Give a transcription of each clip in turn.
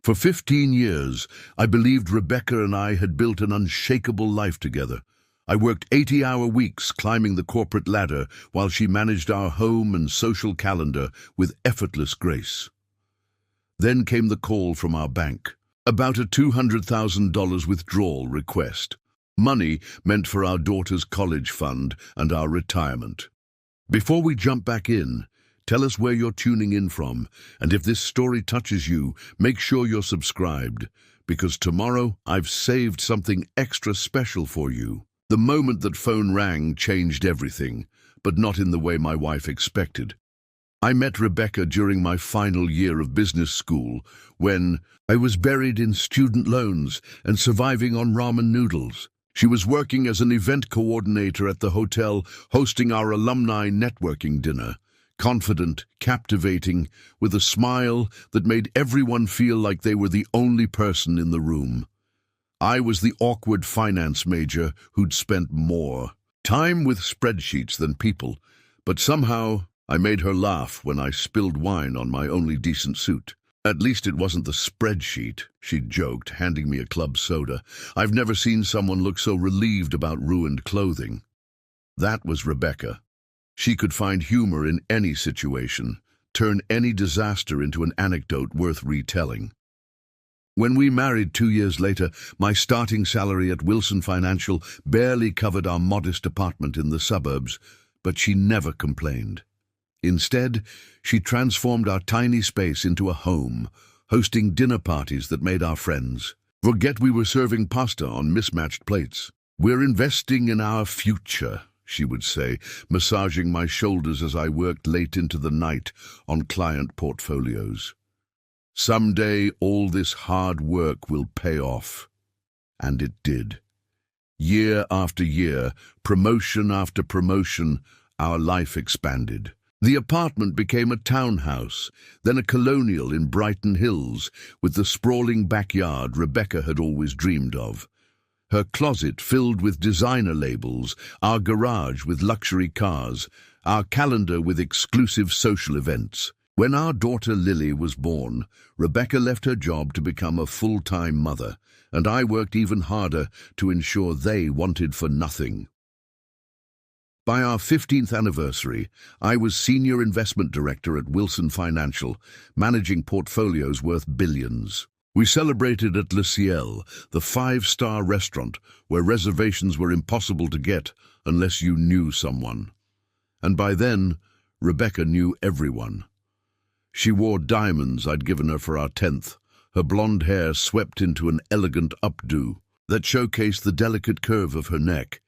For 15 years, I believed Rebecca and I had built an unshakable life together. I worked 80-hour weeks climbing the corporate ladder while she managed our home and social calendar with effortless grace. Then came the call from our bank about a $200,000 withdrawal request. Money meant for our daughter's college fund and our retirement. Before we jump back in, tell us where you're tuning in from, and if this story touches you, make sure you're subscribed, because tomorrow I've saved something extra special for you. The moment that phone rang changed everything, but not in the way my wife expected. I met Rebecca during my final year of business school, when I was buried in student loans and surviving on ramen noodles. She was working as an event coordinator at the hotel, hosting our alumni networking dinner. Confident, captivating, with a smile that made everyone feel like they were the only person in the room. I was the awkward finance major who'd spent more time with spreadsheets than people, but somehow I made her laugh when I spilled wine on my only decent suit. At least it wasn't the spreadsheet, she joked, handing me a club soda. I've never seen someone look so relieved about ruined clothing. That was Rebecca. She could find humor in any situation, turn any disaster into an anecdote worth retelling. When we married 2 years later, my starting salary at Wilson Financial barely covered our modest apartment in the suburbs, but she never complained. Instead, she transformed our tiny space into a home, hosting dinner parties that made our friends forget we were serving pasta on mismatched plates. "We're investing in our future," she would say, massaging my shoulders as I worked late into the night on client portfolios. "Someday all this hard work will pay off." And it did. Year after year, promotion after promotion, our life expanded. The apartment became a townhouse, then a colonial in Brighton Hills, with the sprawling backyard Rebecca had always dreamed of. Her closet filled with designer labels, our garage with luxury cars, our calendar with exclusive social events. When our daughter Lily was born, Rebecca left her job to become a full-time mother, and I worked even harder to ensure they wanted for nothing. By our 15th anniversary, I was Senior Investment Director at Wilson Financial, managing portfolios worth billions. We celebrated at Le Ciel, the 5-star restaurant where reservations were impossible to get unless you knew someone. And by then, Rebecca knew everyone. She wore diamonds I'd given her for our 10th, her blonde hair swept into an elegant updo that showcased the delicate curve of her neck.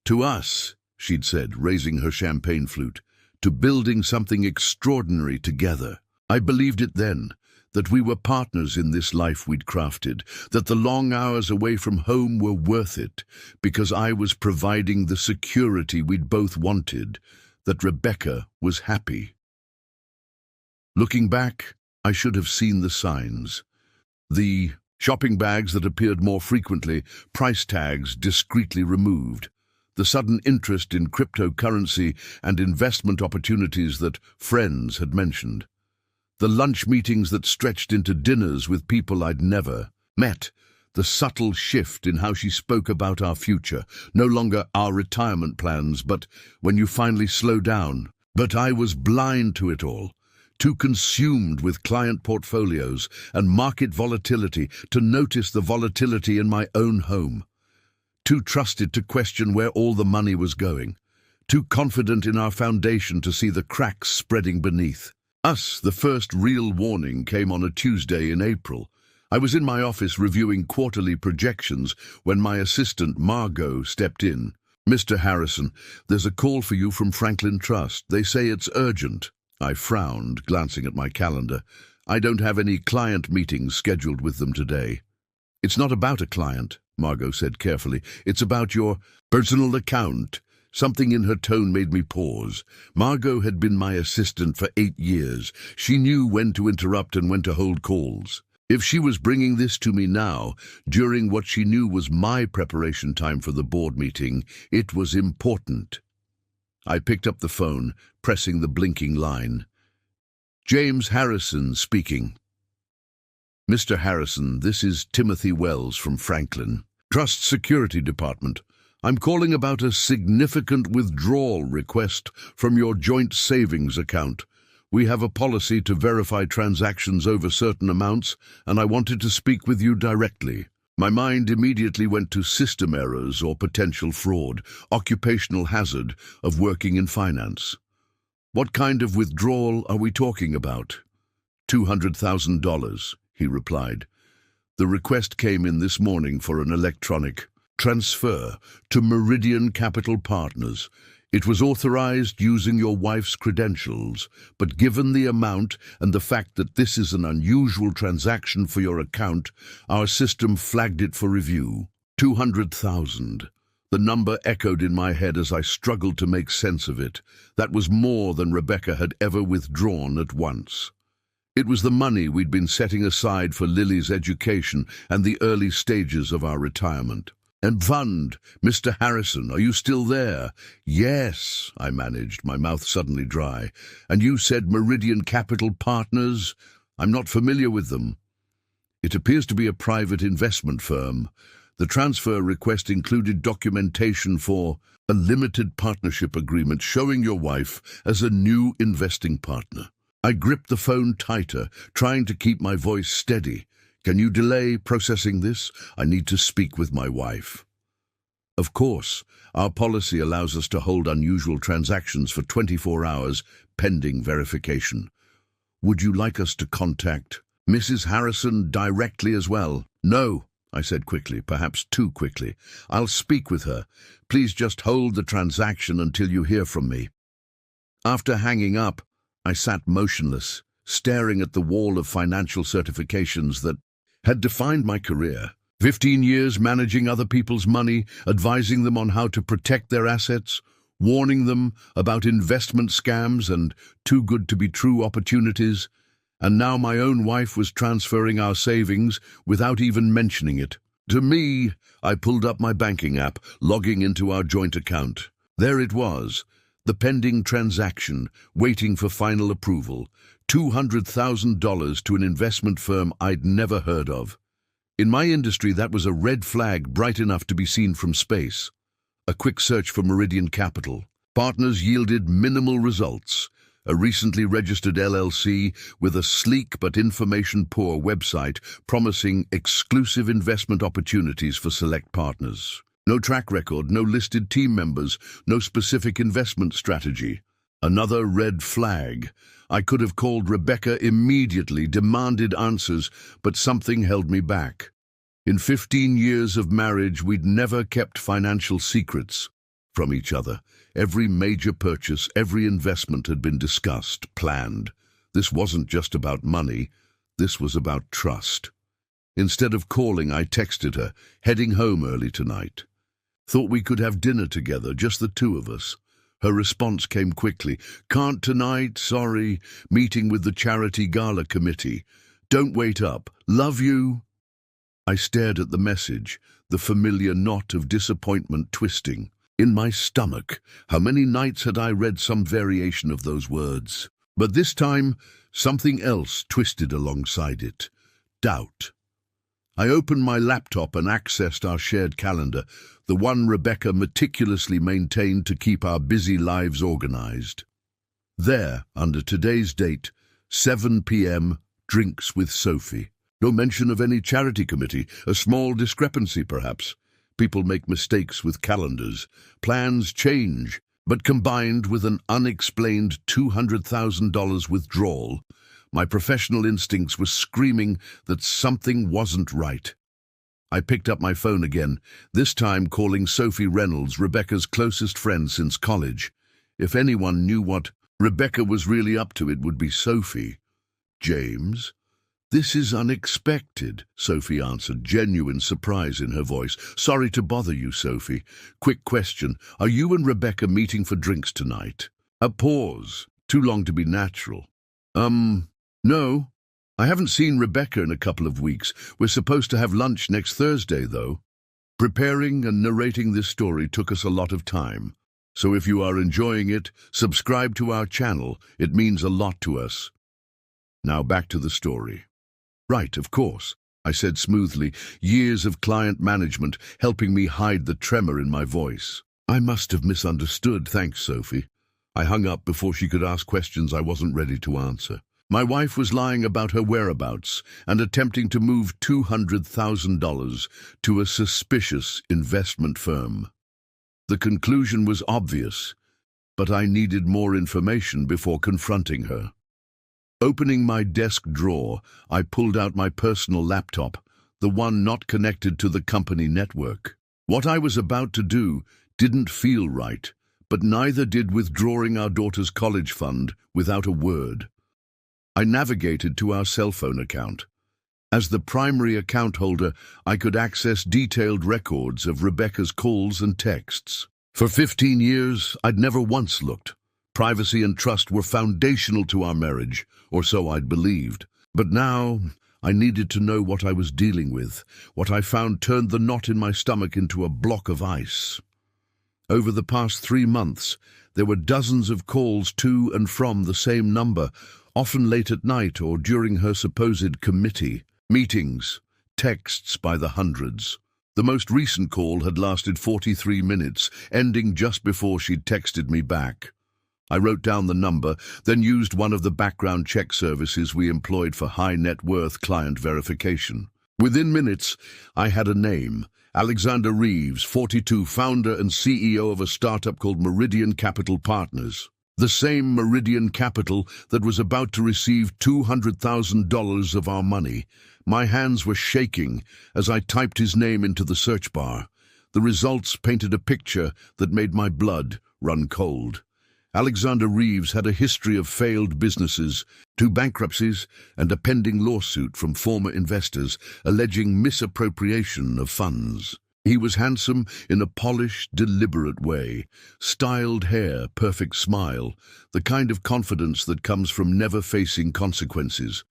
"To us," she'd said, raising her champagne flute, "to building something extraordinary together." I believed it then, that we were partners in this life we'd crafted, that the long hours away from home were worth it, because I was providing the security we'd both wanted, that Rebecca was happy. Looking back, I should have seen the signs. The shopping bags that appeared more frequently, price tags discreetly removed, the sudden interest in cryptocurrency and investment opportunities that friends had mentioned, the lunch meetings that stretched into dinners with people I'd never met, the subtle shift in how she spoke about our future, no longer our retirement plans, but when you finally slow down. But I was blind to it all, too consumed with client portfolios and market volatility to notice the volatility in my own home. Too trusted to question where all the money was going, too confident in our foundation to see the cracks spreading beneath. The first real warning came on a Tuesday in April. I was in my office reviewing quarterly projections when my assistant Margot stepped in. "Mr. Harrison, there's a call for you from Franklin Trust. They say it's urgent." I frowned, glancing at my calendar. "I don't have any client meetings scheduled with them today." "It's not about a client," Margot said carefully. "It's about your personal account." Something in her tone made me pause. Margot had been my assistant for 8 years. She knew when to interrupt and when to hold calls. If she was bringing this to me now, during what she knew was my preparation time for the board meeting, it was important. I picked up the phone, pressing the blinking line. "James Harrison speaking." Mr. Harrison, this is Timothy Wells from Franklin, Trust Security Department. I'm calling about a significant withdrawal request from your joint savings account. We have a policy to verify transactions over certain amounts, and I wanted to speak with you directly. My mind immediately went to system errors or potential fraud, occupational hazard of working in finance. What kind of withdrawal are we talking about? $200,000, he replied. The request came in this morning for an electronic transfer to Meridian Capital Partners. It was authorized using your wife's credentials, but given the amount and the fact that this is an unusual transaction for your account, our system flagged it for review. 200,000. The number echoed in my head as I struggled to make sense of it. That was more than Rebecca had ever withdrawn at once. It was the money we'd been setting aside for Lily's education and the early stages of our retirement. And fund, Mr. Harrison, are you still there? Yes, I managed, my mouth suddenly dry. And you said Meridian Capital Partners? I'm not familiar with them. It appears to be a private investment firm. The transfer request included documentation for a limited partnership agreement showing your wife as a new investing partner. I gripped the phone tighter, trying to keep my voice steady. Can you delay processing this? I need to speak with my wife. Of course, our policy allows us to hold unusual transactions for 24 hours pending verification. Would you like us to contact Mrs. Harrison directly as well? No, I said quickly, perhaps too quickly. I'll speak with her. Please just hold the transaction until you hear from me. After hanging up, I sat motionless, staring at the wall of financial certifications that had defined my career. 15 years managing other people's money, advising them on how to protect their assets, warning them about investment scams and too-good-to-be-true opportunities. And now my own wife was transferring our savings without even mentioning it. To me, I pulled up my banking app, logging into our joint account. There it was, the pending transaction, waiting for final approval. $200,000 to an investment firm I'd never heard of. In my industry, that was a red flag bright enough to be seen from space. A quick search for Meridian Capital Partners yielded minimal results. A recently registered LLC with a sleek but information-poor website promising exclusive investment opportunities for select partners. No track record, no listed team members, no specific investment strategy. Another red flag. I could have called Rebecca immediately, demanded answers, but something held me back. In 15 years of marriage, we'd never kept financial secrets from each other. Every major purchase, every investment had been discussed, planned. This wasn't just about money, this was about trust. Instead of calling, I texted her, heading home early tonight. Thought we could have dinner together, just the two of us. Her response came quickly. Can't tonight, sorry. Meeting with the charity gala committee. Don't wait up. Love you. I stared at the message, the familiar knot of disappointment twisting in my stomach. How many nights had I read some variation of those words? But this time, something else twisted alongside it. Doubt. I opened my laptop and accessed our shared calendar, the one Rebecca meticulously maintained to keep our busy lives organized. There, under today's date, 7 p.m., drinks with Sophie. No mention of any charity committee, a small discrepancy perhaps. People make mistakes with calendars. Plans change, but combined with an unexplained $200,000 withdrawal, my professional instincts were screaming that something wasn't right. I picked up my phone again, this time calling Sophie Reynolds, Rebecca's closest friend since college. If anyone knew what Rebecca was really up to, it would be Sophie. James? This is unexpected, Sophie answered, genuine surprise in her voice. Sorry to bother you, Sophie. Quick question. Are you and Rebecca meeting for drinks tonight? A pause. Too long to be natural. No. I haven't seen Rebecca in a couple of weeks. We're supposed to have lunch next Thursday, though. Preparing and narrating this story took us a lot of time. So if you are enjoying it, subscribe to our channel. It means a lot to us. Now back to the story. Right, of course, I said smoothly, years of client management helping me hide the tremor in my voice. I must have misunderstood, thanks, Sophie. I hung up before she could ask questions I wasn't ready to answer. My wife was lying about her whereabouts and attempting to move $200,000 to a suspicious investment firm. The conclusion was obvious, but I needed more information before confronting her. Opening my desk drawer, I pulled out my personal laptop, the one not connected to the company network. What I was about to do didn't feel right, but neither did withdrawing our daughter's college fund without a word. I navigated to our cell phone account. As the primary account holder, I could access detailed records of Rebecca's calls and texts. For 15 years, I'd never once looked. Privacy and trust were foundational to our marriage, or so I'd believed. But now, I needed to know what I was dealing with. What I found turned the knot in my stomach into a block of ice. Over the past 3 months, there were dozens of calls to and from the same number, often late at night or during her supposed committee meetings, texts by the hundreds. The most recent call had lasted 43 minutes, ending just before she'd texted me back. I wrote down the number, then used one of the background check services we employed for high-net-worth client verification. Within minutes, I had a name. Alexander Reeves, 42, founder and CEO of a startup called Meridian Capital Partners. The same Meridian Capital that was about to receive $200,000 of our money. My hands were shaking as I typed his name into the search bar. The results painted a picture that made my blood run cold. Alexander Reeves had a history of failed businesses, 2 bankruptcies, and a pending lawsuit from former investors alleging misappropriation of funds. He was handsome in a polished, deliberate way, styled hair, perfect smile, the kind of confidence that comes from never facing consequences.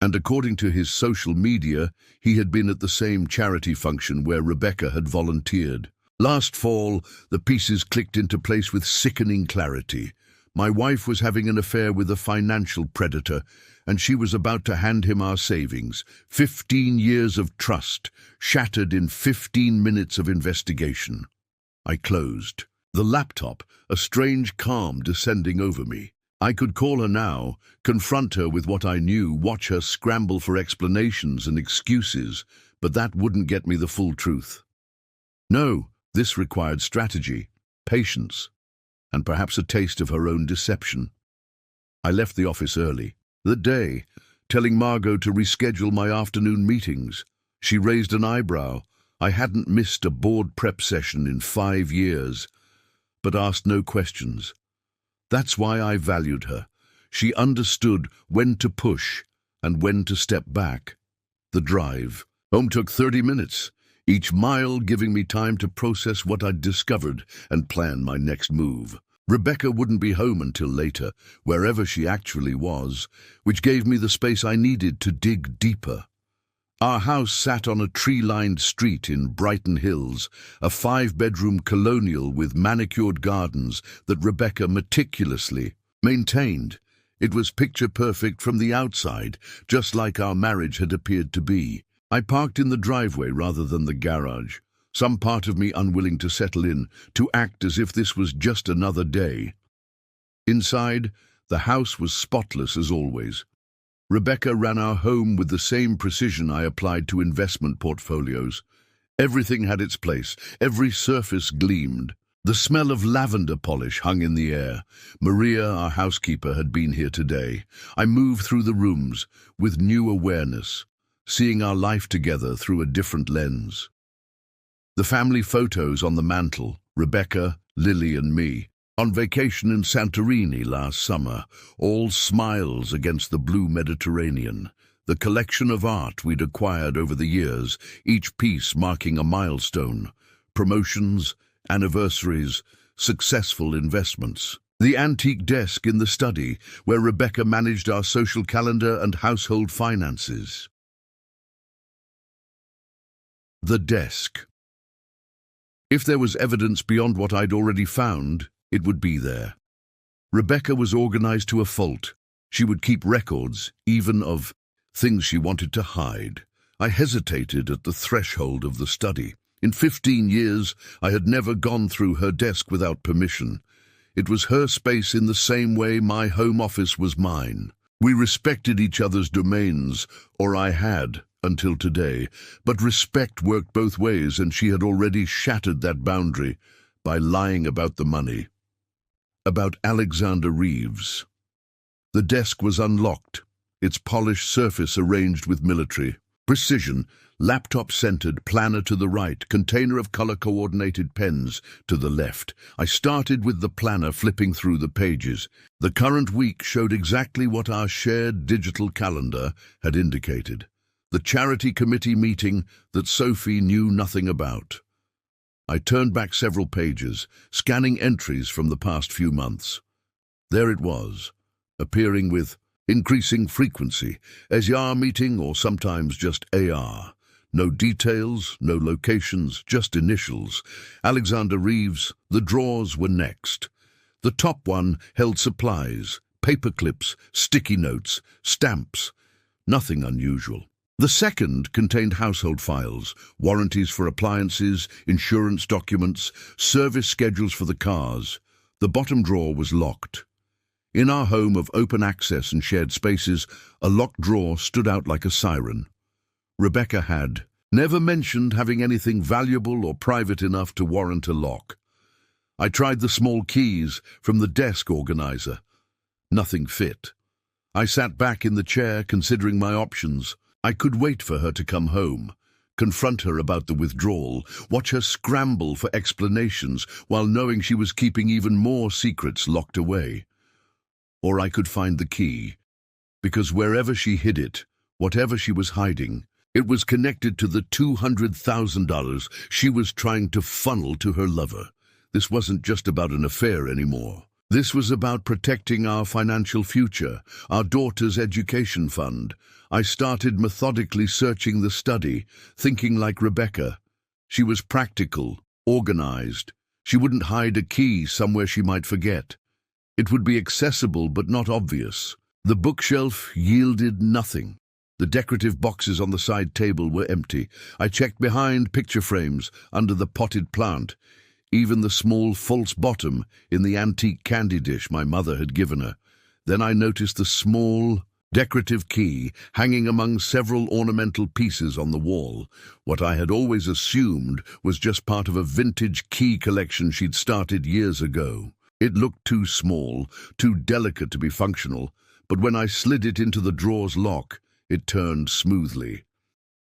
And according to his social media, he had been at the same charity function where Rebecca had volunteered. Last fall, the pieces clicked into place with sickening clarity. My wife was having an affair with a financial predator, and she was about to hand him our savings. 15 years of trust, shattered in 15 minutes of investigation. I closed. The laptop, a strange calm descending over me. I could call her now, confront her with what I knew, watch her scramble for explanations and excuses, but that wouldn't get me the full truth. No, this required strategy, patience, and perhaps a taste of her own deception. I left the office early. That day, telling Margot to reschedule my afternoon meetings. She raised an eyebrow. I hadn't missed a board prep session in 5 years, but asked no questions. That's why I valued her. She understood when to push and when to step back. The drive home took 30 minutes, each mile giving me time to process what I'd discovered and plan my next move. Rebecca wouldn't be home until later, wherever she actually was, which gave me the space I needed to dig deeper. Our house sat on a tree-lined street in Brighton Hills, a 5-bedroom colonial with manicured gardens that Rebecca meticulously maintained. It was picture-perfect from the outside, just like our marriage had appeared to be. I parked in the driveway rather than the garage, some part of me unwilling to settle in, to act as if this was just another day. Inside, the house was spotless as always. Rebecca ran our home with the same precision I applied to investment portfolios. Everything had its place, every surface gleamed. The smell of lavender polish hung in the air. Maria, our housekeeper, had been here today. I moved through the rooms with new awareness, seeing our life together through a different lens. The family photos on the mantel, Rebecca, Lily and me, on vacation in Santorini last summer, all smiles against the blue Mediterranean. The collection of art we'd acquired over the years, each piece marking a milestone. Promotions, anniversaries, successful investments. The antique desk in the study, where Rebecca managed our social calendar and household finances. The desk. If there was evidence beyond what I'd already found, it would be there. Rebecca was organized to a fault. She would keep records, even of things she wanted to hide. I hesitated at the threshold of the study. In 15 years, I had never gone through her desk without permission. It was her space in the same way my home office was mine. We respected each other's domains, or I had, until today, but respect worked both ways, and she had already shattered that boundary by lying about the money. About Alexander Reeves. The desk was unlocked, its polished surface arranged with military precision, laptop-centered, planner to the right, container of color-coordinated pens to the left. I started with the planner, flipping through the pages. The current week showed exactly what our shared digital calendar had indicated. The charity committee meeting that Sophie knew nothing about. I turned back several pages, scanning entries from the past few months. There it was, appearing with increasing frequency, SR meeting, or sometimes just AR. No details, no locations, just initials. Alexander Reeves. The drawers were next. The top one held supplies, paper clips, sticky notes, stamps. Nothing unusual. The second contained household files, warranties for appliances, insurance documents, service schedules for the cars. The bottom drawer was locked. In our home of open access and shared spaces, a locked drawer stood out like a siren. Rebecca had never mentioned having anything valuable or private enough to warrant a lock. I tried the small keys from the desk organizer. Nothing fit. I sat back in the chair, considering my options. I could wait for her to come home, confront her about the withdrawal, watch her scramble for explanations while knowing she was keeping even more secrets locked away. Or I could find the key, because wherever she hid it, whatever she was hiding, it was connected to the $200,000 she was trying to funnel to her lover. This wasn't just about an affair anymore. This was about protecting our financial future, our daughter's education fund. I started methodically searching the study, thinking like Rebecca. She was practical, organized. She wouldn't hide a key somewhere she might forget. It would be accessible but not obvious. The bookshelf yielded nothing. The decorative boxes on the side table were empty. I checked behind picture frames, under the potted plant, even the small false bottom in the antique candy dish my mother had given her. Then I noticed the small, decorative key hanging among several ornamental pieces on the wall. What I had always assumed was just part of a vintage key collection she'd started years ago. It looked too small, too delicate to be functional, but when I slid it into the drawer's lock, it turned smoothly.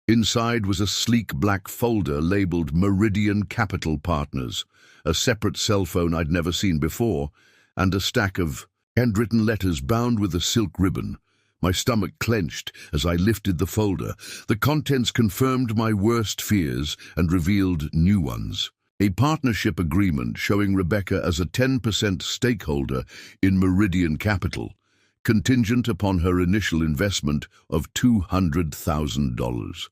Inside was a sleek black folder labeled Meridian Capital Partners, a separate cell phone I'd never seen before, and a stack of handwritten letters bound with a silk ribbon. My stomach clenched as I lifted the folder. The contents confirmed my worst fears and revealed new ones. A partnership agreement showing Rebecca as a 10% stakeholder in Meridian Capital, contingent upon her initial investment of $200,000.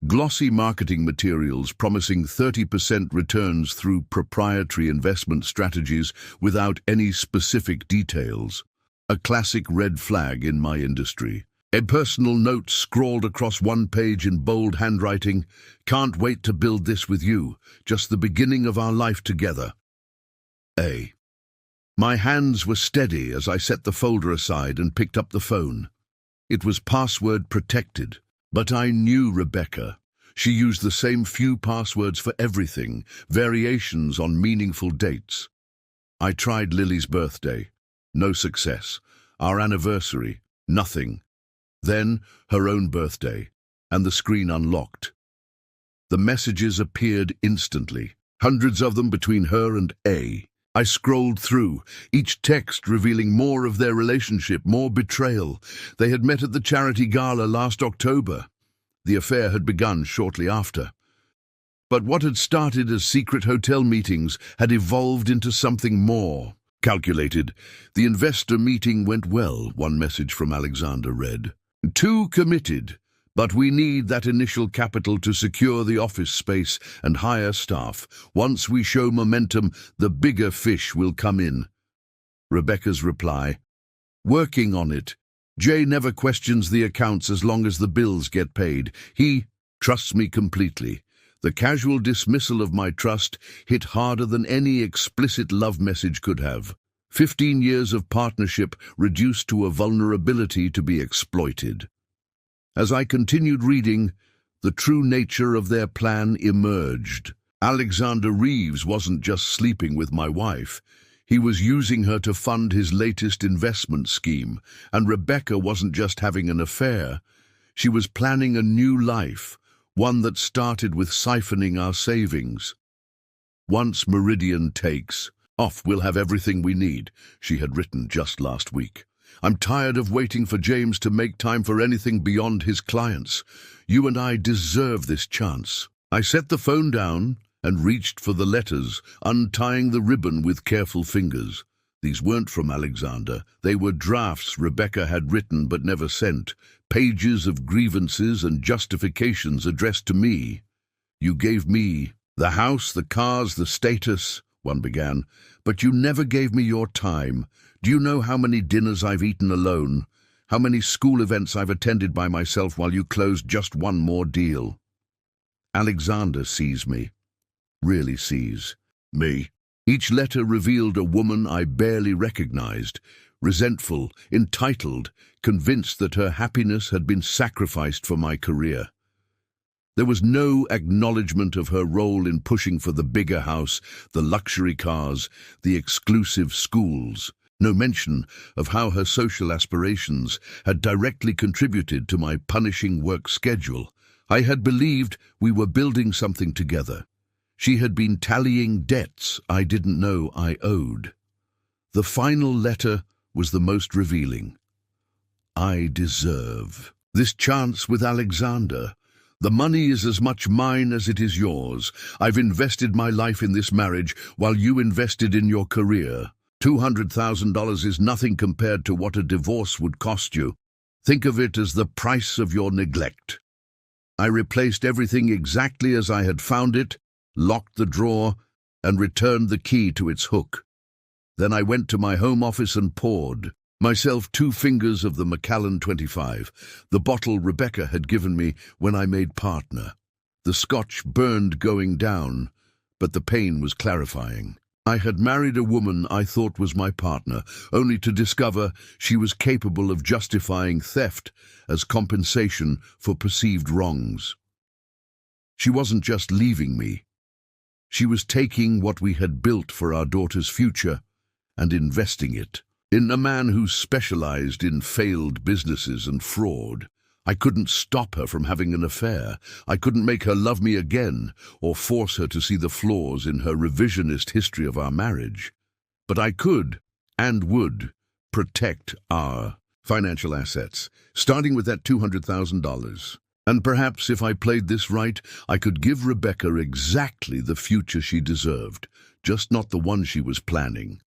Glossy marketing materials promising 30% returns through proprietary investment strategies without any specific details. A classic red flag in my industry. A personal note scrawled across one page in bold handwriting. Can't wait to build this with you. Just the beginning of our life together. A. My hands were steady as I set the folder aside and picked up the phone. It was password protected, but I knew Rebecca. She used the same few passwords for everything, variations on meaningful dates. I tried Lily's birthday. No success. Our anniversary. Nothing. Then her own birthday, and the screen unlocked. The messages appeared instantly, hundreds of them between her and A. I scrolled through, each text revealing more of their relationship, more betrayal. They had met at the charity gala last October. The affair had begun shortly after. But what had started as secret hotel meetings had evolved into something more calculated. The investor meeting went well, one message from Alexander read. Too committed, but we need that initial capital to secure the office space and hire staff. Once we show momentum, the bigger fish will come in. Rebecca's reply, working on it. Jay never questions the accounts as long as the bills get paid. He trusts me completely. The casual dismissal of my trust hit harder than any explicit love message could have. 15 years of partnership reduced to a vulnerability to be exploited. As I continued reading, the true nature of their plan emerged. Alexander Reeves wasn't just sleeping with my wife. He was using her to fund his latest investment scheme, and Rebecca wasn't just having an affair. She was planning a new life, one that started with siphoning our savings. Once Meridian takes off, we'll have everything we need, she had written just last week. I'm tired of waiting for James to make time for anything beyond his clients. You and I deserve this chance. I set the phone down and reached for the letters, untying the ribbon with careful fingers. These weren't from Alexander. They were drafts Rebecca had written but never sent, pages of grievances and justifications addressed to me. You gave me the house, the cars, the status, one began, but you never gave me your time. Do you know how many dinners I've eaten alone? How many school events I've attended by myself while you closed just one more deal? Alexander sees me. Really sees me. Each letter revealed a woman I barely recognized, resentful, entitled, convinced that her happiness had been sacrificed for my career. There was no acknowledgement of her role in pushing for the bigger house, the luxury cars, the exclusive schools. No mention of how her social aspirations had directly contributed to my punishing work schedule. I had believed we were building something together. She had been tallying debts I didn't know I owed. The final letter was the most revealing. I deserve this chance with Alexander. The money is as much mine as it is yours. I've invested my life in this marriage while you invested in your career. $200,000 is nothing compared to what a divorce would cost you. Think of it as the price of your neglect. I replaced everything exactly as I had found it, locked the drawer, and returned the key to its hook. Then I went to my home office and poured myself 2 fingers of the Macallan 25, the bottle Rebecca had given me when I made partner. The scotch burned going down, but the pain was clarifying. I had married a woman I thought was my partner, only to discover she was capable of justifying theft as compensation for perceived wrongs. She wasn't just leaving me. She was taking what we had built for our daughter's future and investing it in a man who specialized in failed businesses and fraud. I couldn't stop her from having an affair. I couldn't make her love me again or force her to see the flaws in her revisionist history of our marriage. But I could and would protect our financial assets, starting with that $200,000. And perhaps if I played this right, I could give Rebecca exactly the future she deserved, just not the one she was planning.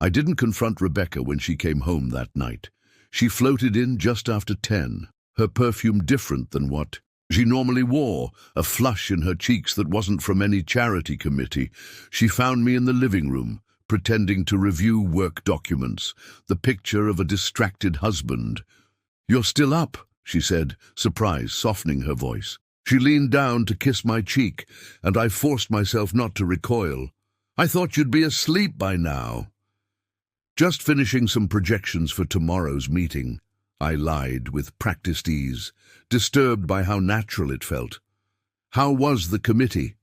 I didn't confront Rebecca when she came home that night. She floated in just after 10, her perfume different than what she normally wore, a flush in her cheeks that wasn't from any charity committee. She found me in the living room, pretending to review work documents, the picture of a distracted husband. "You're still up," she said, surprise softening her voice. She leaned down to kiss my cheek, and I forced myself not to recoil. "I thought you'd be asleep by now." "Just finishing some projections for tomorrow's meeting," I lied with practiced ease, disturbed by how natural it felt. "How was the committee?"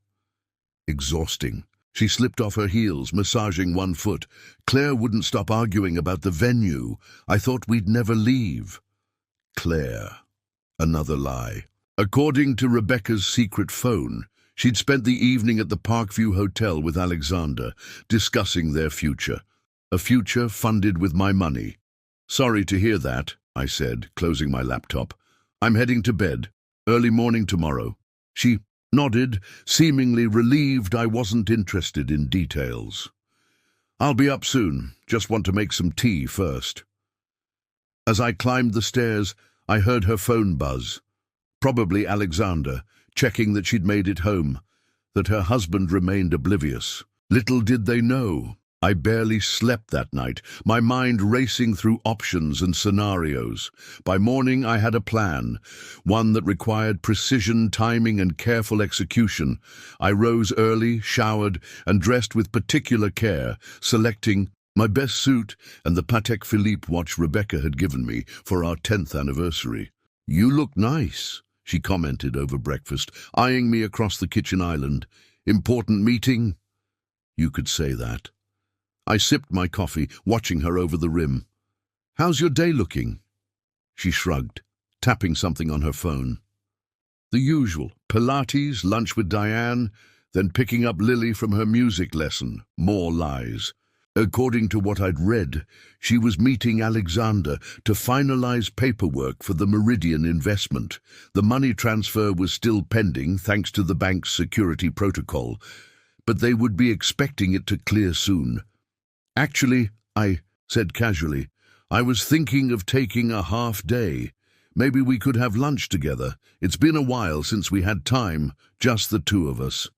"Exhausting." She slipped off her heels, massaging one foot. "Claire wouldn't stop arguing about the venue. I thought we'd never leave." Claire. Another lie. According to Rebecca's secret phone, she'd spent the evening at the Parkview Hotel with Alexander, discussing their future. A future funded with my money. "Sorry to hear that," I said, closing my laptop. "I'm heading to bed. Early morning tomorrow." She nodded, seemingly relieved I wasn't interested in details. "I'll be up soon. Just want to make some tea first." As I climbed the stairs, I heard her phone buzz. Probably Alexander, checking that she'd made it home, that her husband remained oblivious. Little did they know, I barely slept that night, my mind racing through options and scenarios. By morning, I had a plan, one that required precision, timing, and careful execution. I rose early, showered, and dressed with particular care, selecting my best suit and the Patek Philippe watch Rebecca had given me for our 10th anniversary. "You look nice," she commented over breakfast, eyeing me across the kitchen island. "Important meeting?" You could say that. I sipped my coffee, watching her over the rim. "How's your day looking?" She shrugged, tapping something on her phone. "The usual. Pilates, lunch with Diane, then picking up Lily from her music lesson. More lies." According to what I'd read, she was meeting Alexander to finalize paperwork for the Meridian investment. The money transfer was still pending thanks to the bank's security protocol, but they would be expecting it to clear soon. "Actually," I said casually, "I was thinking of taking a half day. Maybe we could have lunch together. It's been a while since we had time, just the two of us."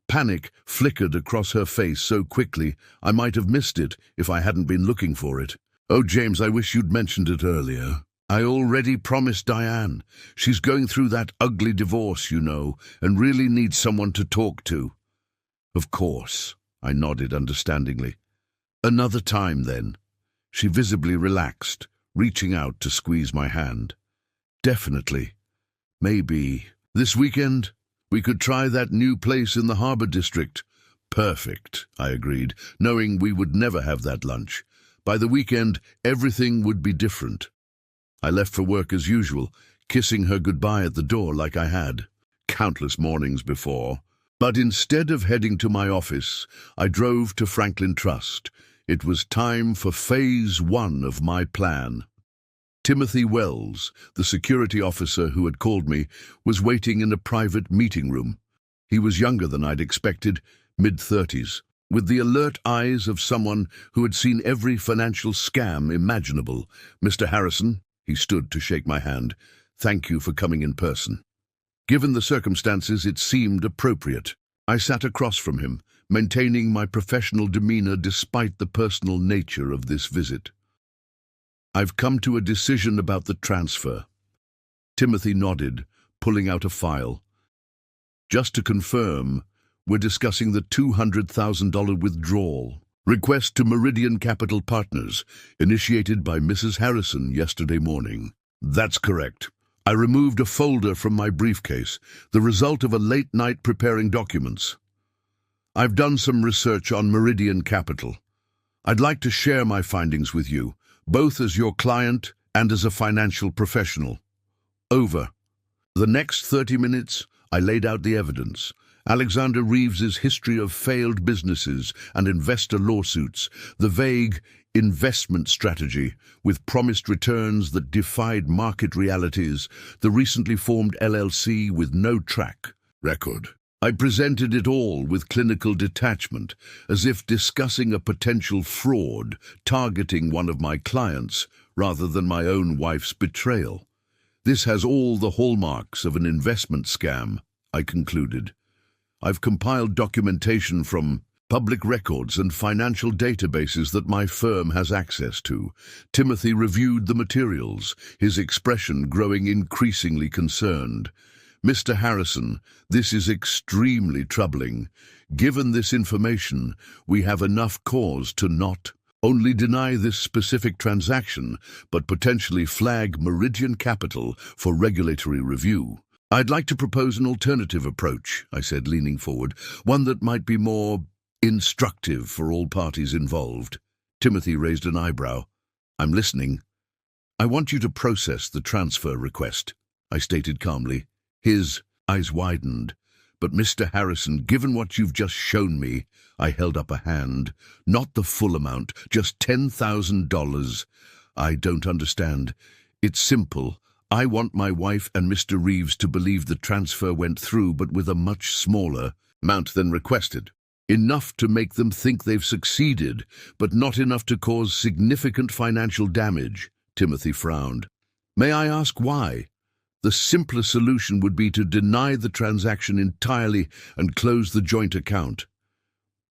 Panic flickered across her face so quickly I might have missed it if I hadn't been looking for it. "Oh, James, I wish you'd mentioned it earlier. I already promised Diane. She's going through that ugly divorce, you know, and really needs someone to talk to." "Of course," I nodded understandingly. "Another time, then." She visibly relaxed, reaching out to squeeze my hand. "Definitely. Maybe this weekend we could try that new place in the Harbor District." "Perfect," I agreed, knowing we would never have that lunch. By the weekend, everything would be different. I left for work as usual, kissing her goodbye at the door like I had countless mornings before. But instead of heading to my office, I drove to Franklin Trust. It was time for phase 1 of my plan. Timothy Wells, the security officer who had called me, was waiting in a private meeting room. He was younger than I'd expected, mid-30s, with the alert eyes of someone who had seen every financial scam imaginable. "Mr. Harrison," he stood to shake my hand, "thank you for coming in person." Given the circumstances, it seemed appropriate. I sat across from him, maintaining my professional demeanor despite the personal nature of this visit. "I've come to a decision about the transfer." Timothy nodded, pulling out a file. "Just to confirm, we're discussing the $200,000 withdrawal request to Meridian Capital Partners, initiated by Mrs. Harrison yesterday morning." "That's correct." I removed a folder from my briefcase, the result of a late night preparing documents. "I've done some research on Meridian Capital. I'd like to share my findings with you, both as your client and as a financial professional." Over. The next 30 minutes, I laid out the evidence. Alexander Reeves's history of failed businesses and investor lawsuits, the vague investment strategy with promised returns that defied market realities, the recently formed LLC with no track record. I presented it all with clinical detachment, as if discussing a potential fraud targeting one of my clients rather than my own wife's betrayal. "This has all the hallmarks of an investment scam," I concluded. "I've compiled documentation from public records and financial databases that my firm has access to." Timothy reviewed the materials, his expression growing increasingly concerned. "Mr. Harrison, this is extremely troubling. Given this information, we have enough cause to not only deny this specific transaction, but potentially flag Meridian Capital for regulatory review." "I'd like to propose an alternative approach," I said, leaning forward, "one that might be more instructive for all parties involved." Timothy raised an eyebrow. "I'm listening." "I want you to process the transfer request," I stated calmly. His eyes widened. "But Mr. Harrison, given what you've just shown me," I held up a hand, "not the full amount, just $10,000. I don't understand. It's simple. I want my wife and Mr. Reeves to believe the transfer went through, but with a much smaller amount than requested. Enough to make them think they've succeeded, but not enough to cause significant financial damage." Timothy frowned. "May I ask why?" "The simpler solution would be to deny the transaction entirely and close the joint account."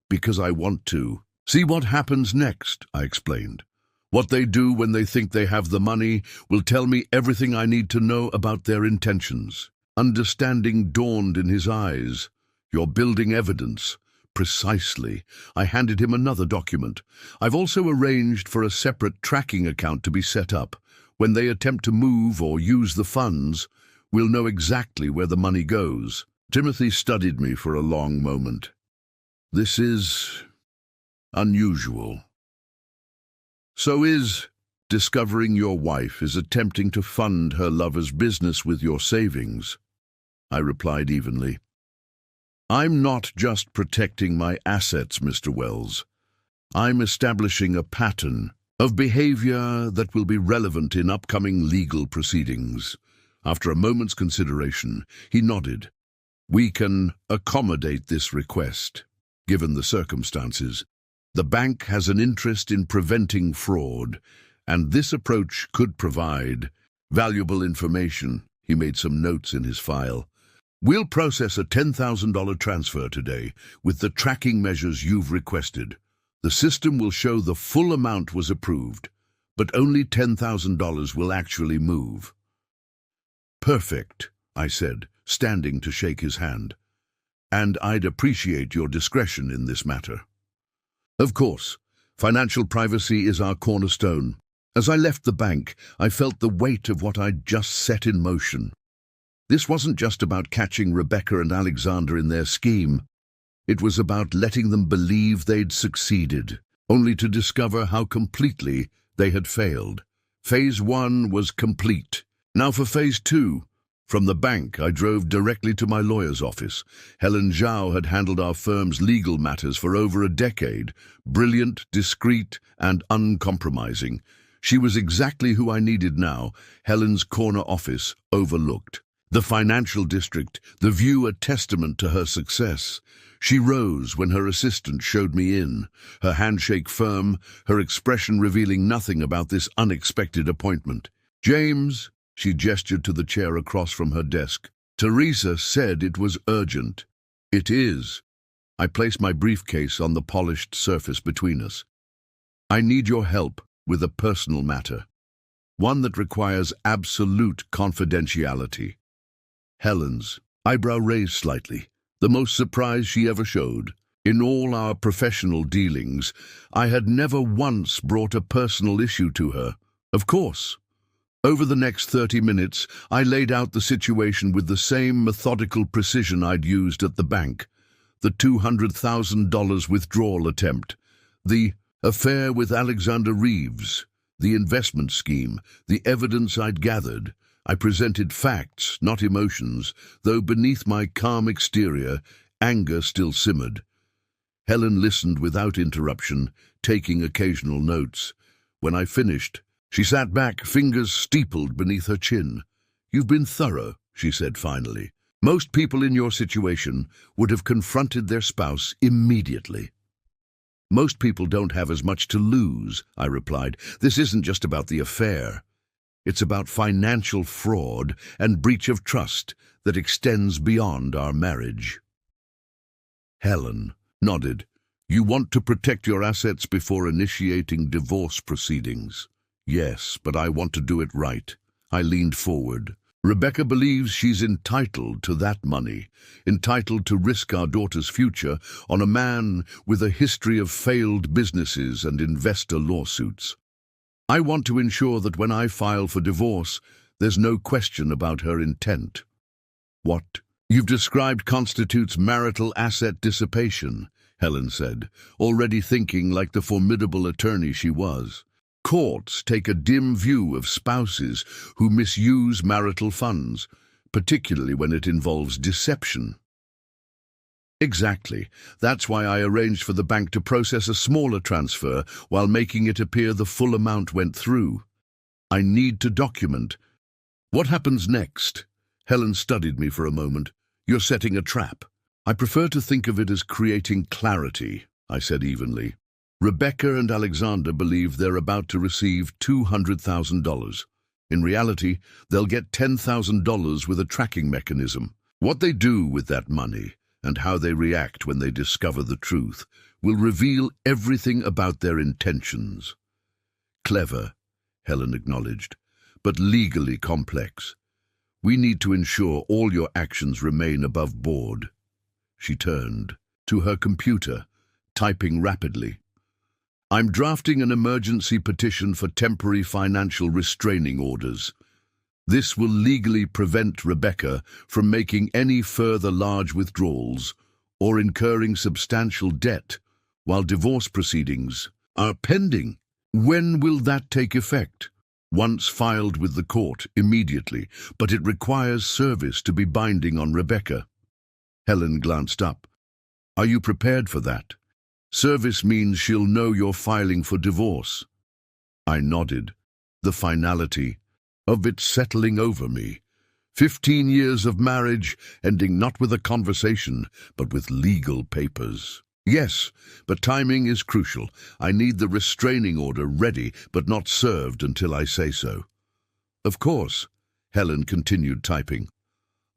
"Because I want to," See what happens next, I explained. What they do when they think they have the money will tell me everything I need to know about their intentions. Understanding dawned in his eyes. You're building evidence. Precisely. I handed him another document. I've also arranged for a separate tracking account to be set up. When they attempt to move or use the funds, we'll know exactly where the money goes. Timothy studied me for a long moment. This is unusual. So is discovering your wife is attempting to fund her lover's business with your savings, I replied evenly. I'm not just protecting my assets, Mr. Wells. I'm establishing a pattern of behavior that will be relevant in upcoming legal proceedings. After a moment's consideration, he nodded. We can accommodate this request, given the circumstances. The bank has an interest in preventing fraud, and this approach could provide valuable information. He made some notes in his file. We'll process a $10,000 transfer today with the tracking measures you've requested. The system will show the full amount was approved, but only $10,000 will actually move. Perfect, I said, standing to shake his hand. And I'd appreciate your discretion in this matter. Of course, financial privacy is our cornerstone. As I left the bank, I felt the weight of what I'd just set in motion. This wasn't just about catching Rebecca and Alexander in their scheme. It was about letting them believe they'd succeeded, only to discover how completely they had failed. Phase 1 was complete. Now for Phase 2. From the bank, I drove directly to my lawyer's office. Helen Zhao had handled our firm's legal matters for over a decade. Brilliant, discreet, and uncompromising. She was exactly who I needed now. Helen's corner office overlooked the financial district, the view a testament to her success. She rose when her assistant showed me in, her handshake firm, her expression revealing nothing about this unexpected appointment. James, she gestured to the chair across from her desk. Teresa said it was urgent. It is. I placed my briefcase on the polished surface between us. I need your help with a personal matter, one that requires absolute confidentiality. Helen's eyebrow raised slightly, the most surprise she ever showed. In all our professional dealings, I had never once brought a personal issue to her. Of course. Over the next 30 minutes, I laid out the situation with the same methodical precision I'd used at the bank. The $200,000 withdrawal attempt, the affair with Alexander Reeves, the investment scheme, the evidence I'd gathered. I presented facts, not emotions, though beneath my calm exterior, anger still simmered. Helen listened without interruption, taking occasional notes. When I finished, she sat back, fingers steepled beneath her chin. You've been thorough, she said finally. Most people in your situation would have confronted their spouse immediately. Most people don't have as much to lose, I replied. This isn't just about the affair. It's about financial fraud and breach of trust that extends beyond our marriage. Helen nodded. You want to protect your assets before initiating divorce proceedings. Yes, but I want to do it right. I leaned forward. Rebecca believes she's entitled to that money, entitled to risk our daughter's future on a man with a history of failed businesses and investor lawsuits. I want to ensure that when I file for divorce, there's no question about her intent. What you've described constitutes marital asset dissipation, Helen said, already thinking like the formidable attorney she was. Courts take a dim view of spouses who misuse marital funds, particularly when it involves deception. Exactly. That's why I arranged for the bank to process a smaller transfer while making it appear the full amount went through. I need to document. What happens next? Helen studied me for a moment. You're setting a trap. I prefer to think of it as creating clarity, I said evenly. Rebecca and Alexander believe they're about to receive $200,000. In reality, they'll get $10,000 with a tracking mechanism. What they do with that money, and how they react when they discover the truth will reveal everything about their intentions. Clever, Helen acknowledged, but legally complex. We need to ensure all your actions remain above board. She turned to her computer, typing rapidly. I'm drafting an emergency petition for temporary financial restraining orders. This will legally prevent Rebecca from making any further large withdrawals or incurring substantial debt while divorce proceedings are pending. When will that take effect? Once filed with the court, immediately, but it requires service to be binding on Rebecca. Helen glanced up. Are you prepared for that? Service means she'll know you're filing for divorce. I nodded. The finality of it settling over me. 15 years of marriage, ending not with a conversation, but with legal papers. Yes, but timing is crucial. I need the restraining order ready, but not served until I say so. Of course, Helen continued typing.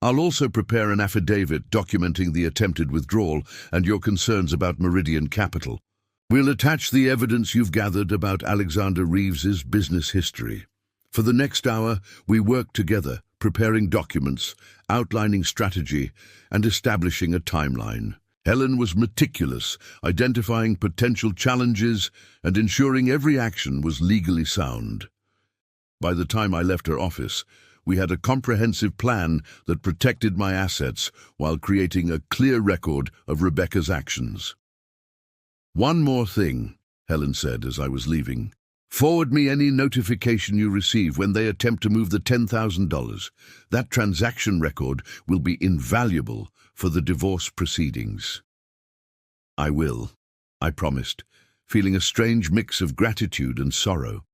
I'll also prepare an affidavit documenting the attempted withdrawal and your concerns about Meridian Capital. We'll attach the evidence you've gathered about Alexander Reeves's business history. For the next hour, we work together, preparing documents, outlining strategy, and establishing a timeline. Helen was meticulous, identifying potential challenges and ensuring every action was legally sound. By the time I left her office, we had a comprehensive plan that protected my assets while creating a clear record of Rebecca's actions. One more thing, Helen said as I was leaving. Forward me any notification you receive when they attempt to move the $10,000. That transaction record will be invaluable for the divorce proceedings. I will, I promised, feeling a strange mix of gratitude and sorrow.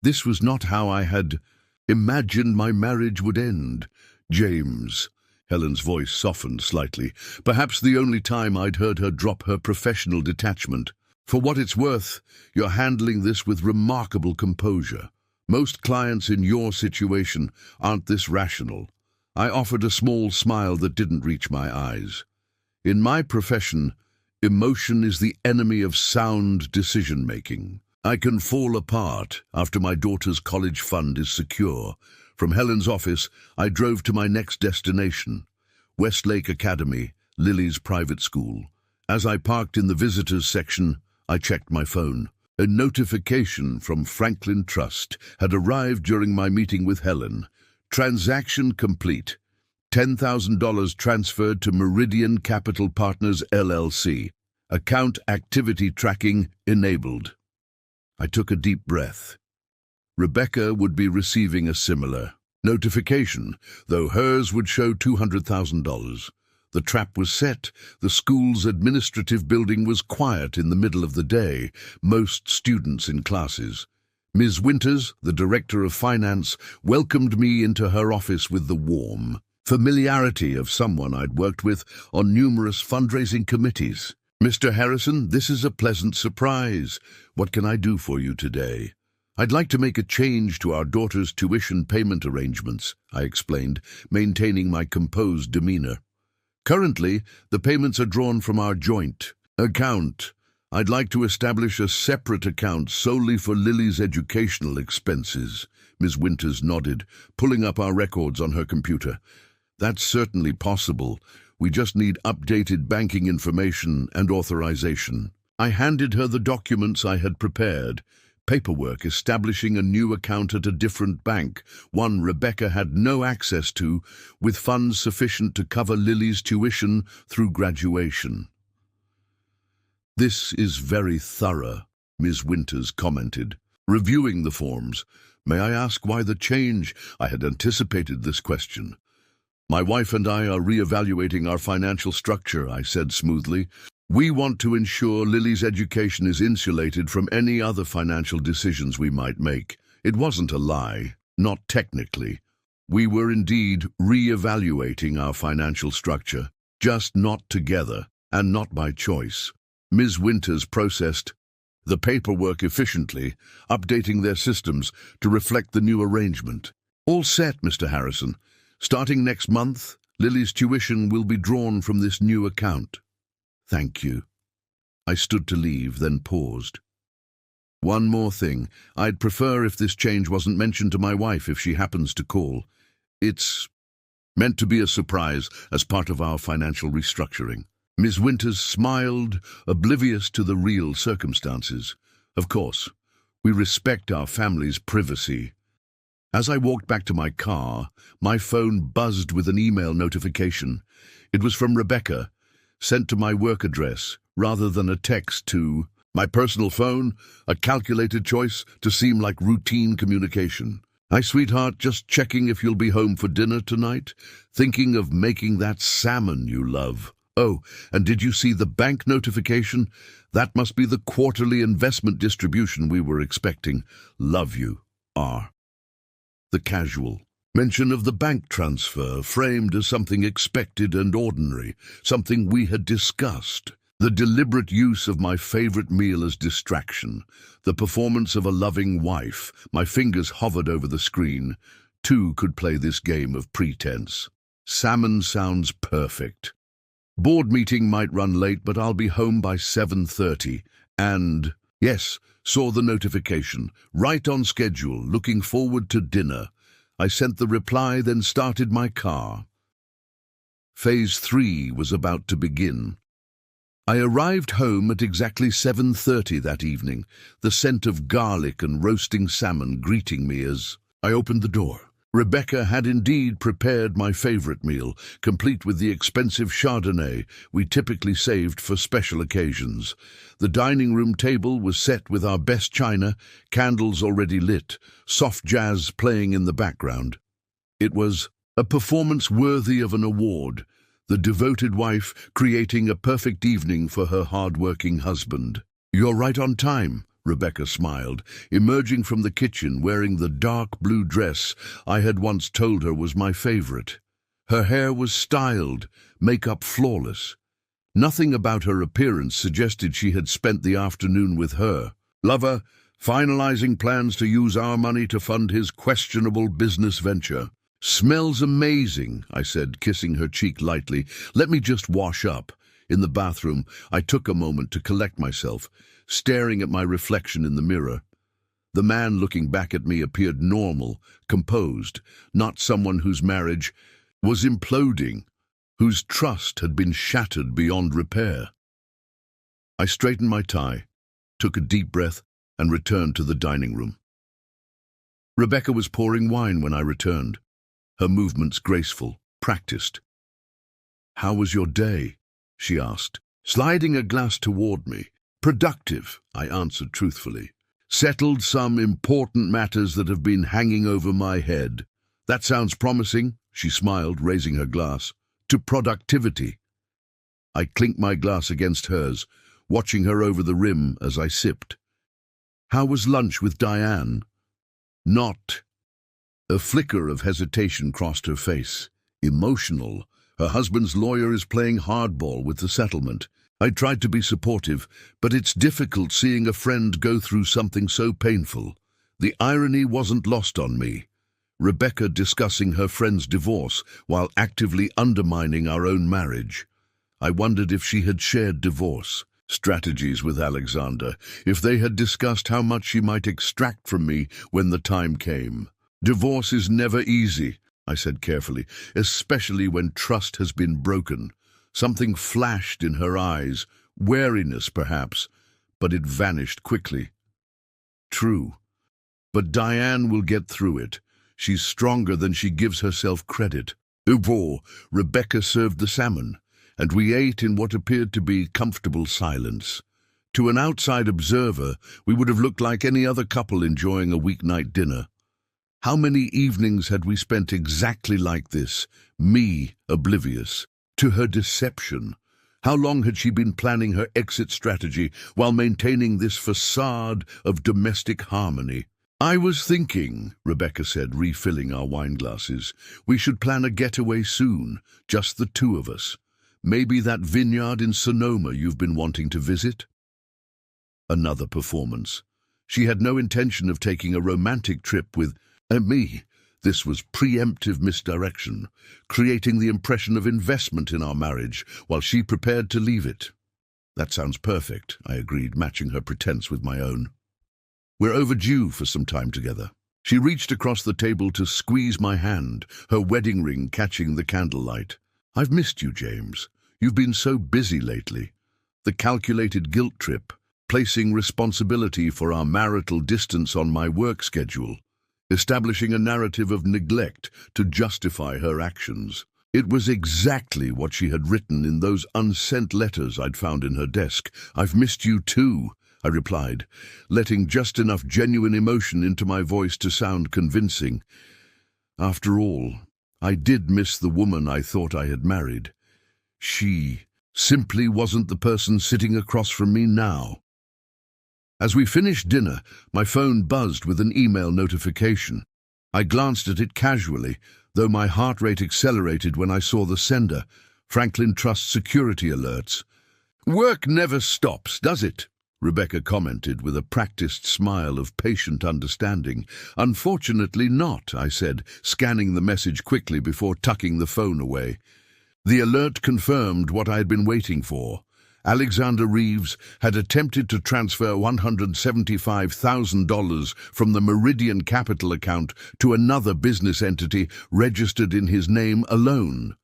This was not how I had imagined my marriage would end. James. Helen's voice softened slightly, perhaps the only time I'd heard her drop her professional detachment. For what it's worth, you're handling this with remarkable composure. Most clients in your situation aren't this rational. I offered a small smile that didn't reach my eyes. In my profession, emotion is the enemy of sound decision-making. I can fall apart after my daughter's college fund is secure. From Helen's office, I drove to my next destination, Westlake Academy, Lily's private school. As I parked in the visitors section, I checked my phone. A notification from Franklin Trust had arrived during my meeting with Helen. Transaction complete. $10,000 transferred to Meridian Capital Partners, LLC. Account activity tracking enabled. I took a deep breath. Rebecca would be receiving a similar notification, though hers would show $200,000. The trap was set. The school's administrative building was quiet in the middle of the day, most students in classes. Ms. Winters, the director of finance, welcomed me into her office with the warm familiarity of someone I'd worked with on numerous fundraising committees. Mr. Harrison, this is a pleasant surprise. What can I do for you today? I'd like to make a change to our daughter's tuition payment arrangements, I explained, maintaining my composed demeanor. Currently, the payments are drawn from our joint account. I'd like to establish a separate account solely for Lily's educational expenses. Ms. Winters nodded, pulling up our records on her computer. That's certainly possible. We just need updated banking information and authorization. I handed her the documents I had prepared. Paperwork establishing a new account at a different bank, one Rebecca had no access to, with funds sufficient to cover Lily's tuition through graduation. This is very thorough, Ms. Winters commented, reviewing the forms. May I ask why the change? I had anticipated this question. My wife and I are reevaluating our financial structure, I said smoothly. We want to ensure Lily's education is insulated from any other financial decisions we might make. It wasn't a lie, not technically. We were indeed reevaluating our financial structure, just not together and not by choice. Ms. Winters processed the paperwork efficiently, updating their systems to reflect the new arrangement. All set, Mr. Harrison. Starting next month, Lily's tuition will be drawn from this new account. Thank you. I stood to leave, then paused. One more thing. I'd prefer if this change wasn't mentioned to my wife if she happens to call. It's meant to be a surprise as part of our financial restructuring. Ms. Winters smiled, oblivious to the real circumstances. Of course, we respect our family's privacy. As I walked back to my car, my phone buzzed with an email notification. It was from Rebecca, sent to my work address, rather than a text to my personal phone, a calculated choice to seem like routine communication. Hi, sweetheart, just checking if you'll be home for dinner tonight. Thinking of making that salmon you love. Oh, and did you see the bank notification? That must be the quarterly investment distribution we were expecting. Love you, R. The casual mention of the bank transfer framed as something expected and ordinary, something we had discussed. The deliberate use of my favorite meal as distraction, the performance of a loving wife. My fingers hovered over the screen. Two could play this game of pretense. Salmon sounds perfect. Board meeting might run late, but I'll be home by 7:30. And, yes, saw the notification. Right on schedule, looking forward to dinner. I sent the reply, then started my car. Phase 3 was about to begin. I arrived home at exactly 7:30 that evening, the scent of garlic and roasting salmon greeting me as I opened the door. Rebecca had indeed prepared my favorite meal, complete with the expensive Chardonnay we typically saved for special occasions. The dining room table was set with our best china, candles already lit, soft jazz playing in the background. It was a performance worthy of an award, the devoted wife creating a perfect evening for her hard-working husband. "You're right on time," Rebecca smiled, emerging from the kitchen wearing the dark blue dress I had once told her was my favorite. Her hair was styled, makeup flawless. Nothing about her appearance suggested she had spent the afternoon with her lover, finalizing plans to use our money to fund his questionable business venture. "Smells amazing," I said, kissing her cheek lightly. "Let me just wash up." In the bathroom, I took a moment to collect myself, staring at my reflection in the mirror. The man looking back at me appeared normal, composed, not someone whose marriage was imploding, whose trust had been shattered beyond repair. I straightened my tie, took a deep breath, and returned to the dining room. Rebecca was pouring wine when I returned, her movements graceful, practiced. "How was your day?" she asked, sliding a glass toward me. "Productive," I answered truthfully. "Settled some important matters that have been hanging over my head." "That sounds promising," she smiled, raising her glass. "To productivity." I clinked my glass against hers, watching her over the rim as I sipped. "How was lunch with Diane?" "Not." A flicker of hesitation crossed her face. "Emotional. Her husband's lawyer is playing hardball with the settlement. I tried to be supportive, but it's difficult seeing a friend go through something so painful." The irony wasn't lost on me. Rebecca discussing her friend's divorce while actively undermining our own marriage. I wondered if she had shared divorce strategies with Alexander, if they had discussed how much she might extract from me when the time came. "Divorce is never easy," I said carefully, "especially when trust has been broken." Something flashed in her eyes, wariness perhaps, but it vanished quickly. "True. But Diane will get through it. She's stronger than she gives herself credit." Rebecca served the salmon, and we ate in what appeared to be comfortable silence. To an outside observer, we would have looked like any other couple enjoying a weeknight dinner. How many evenings had we spent exactly like this, me oblivious to her deception? How long had she been planning her exit strategy while maintaining this facade of domestic harmony? "I was thinking," Rebecca said, refilling our wine glasses, "we should plan a getaway soon, just the two of us. Maybe that vineyard in Sonoma you've been wanting to visit?" Another performance. She had no intention of taking a romantic trip with me. This was preemptive misdirection, creating the impression of investment in our marriage while she prepared to leave it. That sounds perfect, I agreed, matching her pretense with my own. We're overdue for some time together. She reached across the table to squeeze my hand, her wedding ring catching the candlelight. I've missed you, James. You've been so busy lately. The calculated guilt trip, placing responsibility for our marital distance on my work schedule, establishing a narrative of neglect to justify her actions. It was exactly what she had written in those unsent letters I'd found in her desk. I've missed you too, I replied, letting just enough genuine emotion into my voice to sound convincing. After all, I did miss the woman I thought I had married. She simply wasn't the person sitting across from me now. As we finished dinner, my phone buzzed with an email notification. I glanced at it casually, though my heart rate accelerated when I saw the sender, Franklin Trust Security Alerts. "Work never stops, does it?" Rebecca commented with a practiced smile of patient understanding. "Unfortunately not," I said, scanning the message quickly before tucking the phone away. The alert confirmed what I had been waiting for. Alexander Reeves had attempted to transfer $175,000 from the Meridian Capital account to another business entity registered in his name alone.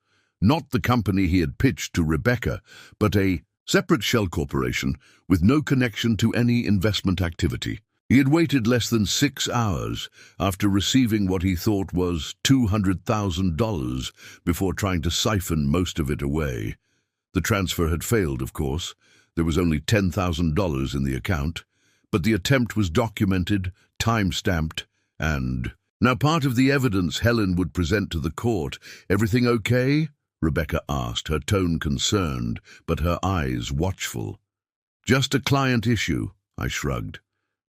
Not the company he had pitched to Rebecca, but a separate shell corporation with no connection to any investment activity. He had waited less than 6 hours after receiving what he thought was $200,000 before trying to siphon most of it away. The transfer had failed, of course. There was only $10,000 in the account, but the attempt was documented, time-stamped, and... Now, part of the evidence Helen would present to the court. "Everything okay?" Rebecca asked, her tone concerned, but her eyes watchful. "Just a client issue," I shrugged.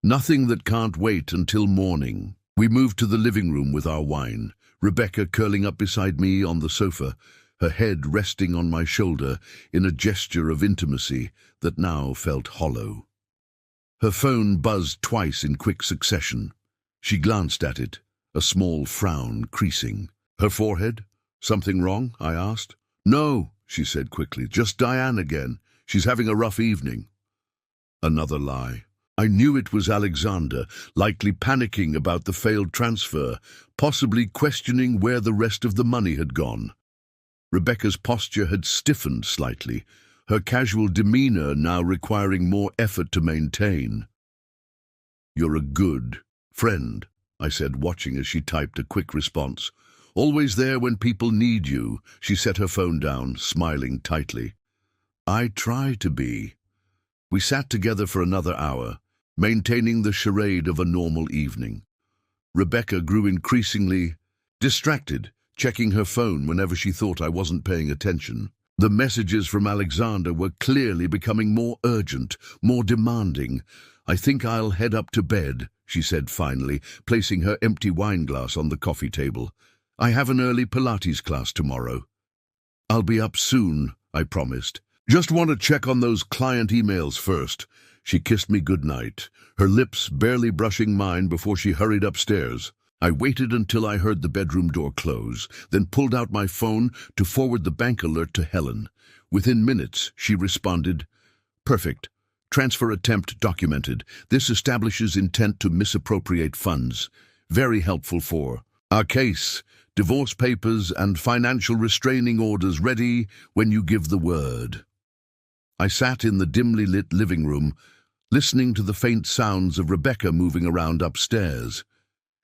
"Nothing that can't wait until morning." We moved to the living room with our wine, Rebecca curling up beside me on the sofa, her head resting on my shoulder in a gesture of intimacy that now felt hollow. Her phone buzzed twice in quick succession. She glanced at it, a small frown creasing. Her forehead? "Something wrong?" I asked. "No," she said quickly, "just Diane again. She's having a rough evening." Another lie. I knew it was Alexander, likely panicking about the failed transfer, possibly questioning where the rest of the money had gone. Rebecca's posture had stiffened slightly, her casual demeanor now requiring more effort to maintain. "You're a good friend," I said, watching as she typed a quick response. "Always there when people need you." She set her phone down, smiling tightly. "I try to be." We sat together for another hour, maintaining the charade of a normal evening. Rebecca grew increasingly distracted, checking her phone whenever she thought I wasn't paying attention. The messages from Alexander were clearly becoming more urgent, more demanding. "I think I'll head up to bed," she said finally, placing her empty wine glass on the coffee table. "I have an early Pilates class tomorrow." "I'll be up soon," I promised. "Just want to check on those client emails first." She kissed me goodnight, her lips barely brushing mine before she hurried upstairs. I waited until I heard the bedroom door close, then pulled out my phone to forward the bank alert to Helen. Within minutes, she responded, "Perfect. Transfer attempt documented. This establishes intent to misappropriate funds. Very helpful for our case. Divorce papers and financial restraining orders ready when you give the word." I sat in the dimly lit living room, listening to the faint sounds of Rebecca moving around upstairs.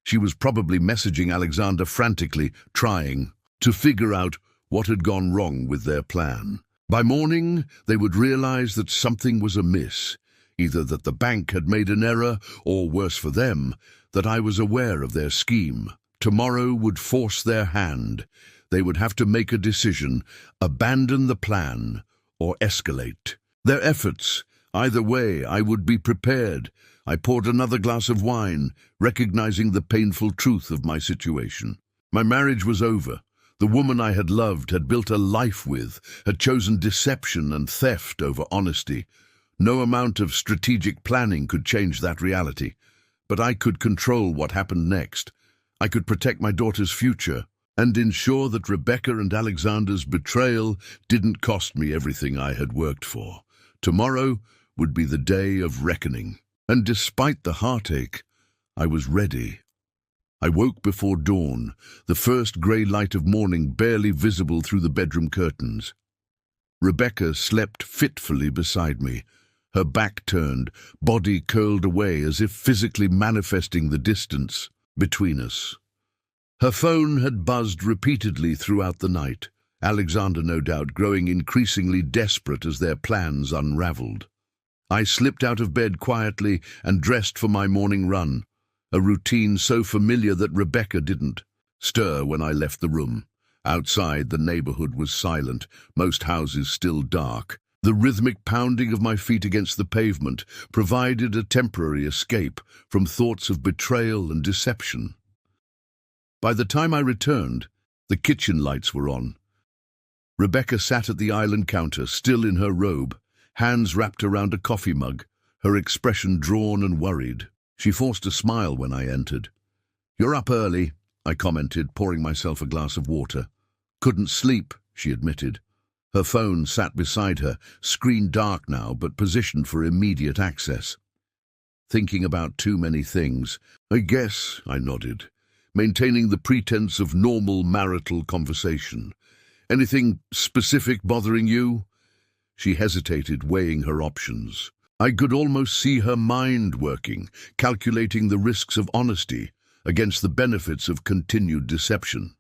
She was probably messaging Alexander frantically, trying to figure out what had gone wrong with their plan. By morning, they would realize that something was amiss, either that the bank had made an error, or worse for them, that I was aware of their scheme. Tomorrow would force their hand. They would have to make a decision, abandon the plan, or escalate their efforts. Either way, I would be prepared. I poured another glass of wine, recognizing the painful truth of my situation. My marriage was over. The woman I had loved, had built a life with, had chosen deception and theft over honesty. No amount of strategic planning could change that reality. But I could control what happened next. I could protect my daughter's future and ensure that Rebecca and Alexander's betrayal didn't cost me everything I had worked for. Tomorrow would be the day of reckoning. And despite the heartache, I was ready. I woke before dawn, the first grey light of morning barely visible through the bedroom curtains. Rebecca slept fitfully beside me, her back turned, body curled away as if physically manifesting the distance between us. Her phone had buzzed repeatedly throughout the night, Alexander no doubt growing increasingly desperate as their plans unraveled. I slipped out of bed quietly and dressed for my morning run, a routine so familiar that Rebecca didn't stir when I left the room. Outside, the neighborhood was silent, most houses still dark. The rhythmic pounding of my feet against the pavement provided a temporary escape from thoughts of betrayal and deception. By the time I returned, the kitchen lights were on. Rebecca sat at the island counter, still in her robe, hands wrapped around a coffee mug, her expression drawn and worried. She forced a smile when I entered. "You're up early," I commented, pouring myself a glass of water. "Couldn't sleep," she admitted. Her phone sat beside her, screen dark now, but positioned for immediate access. "Thinking about too many things, I guess," I nodded, maintaining the pretense of normal marital conversation. "Anything specific bothering you?" She hesitated, weighing her options. I could almost see her mind working, calculating the risks of honesty against the benefits of continued deception.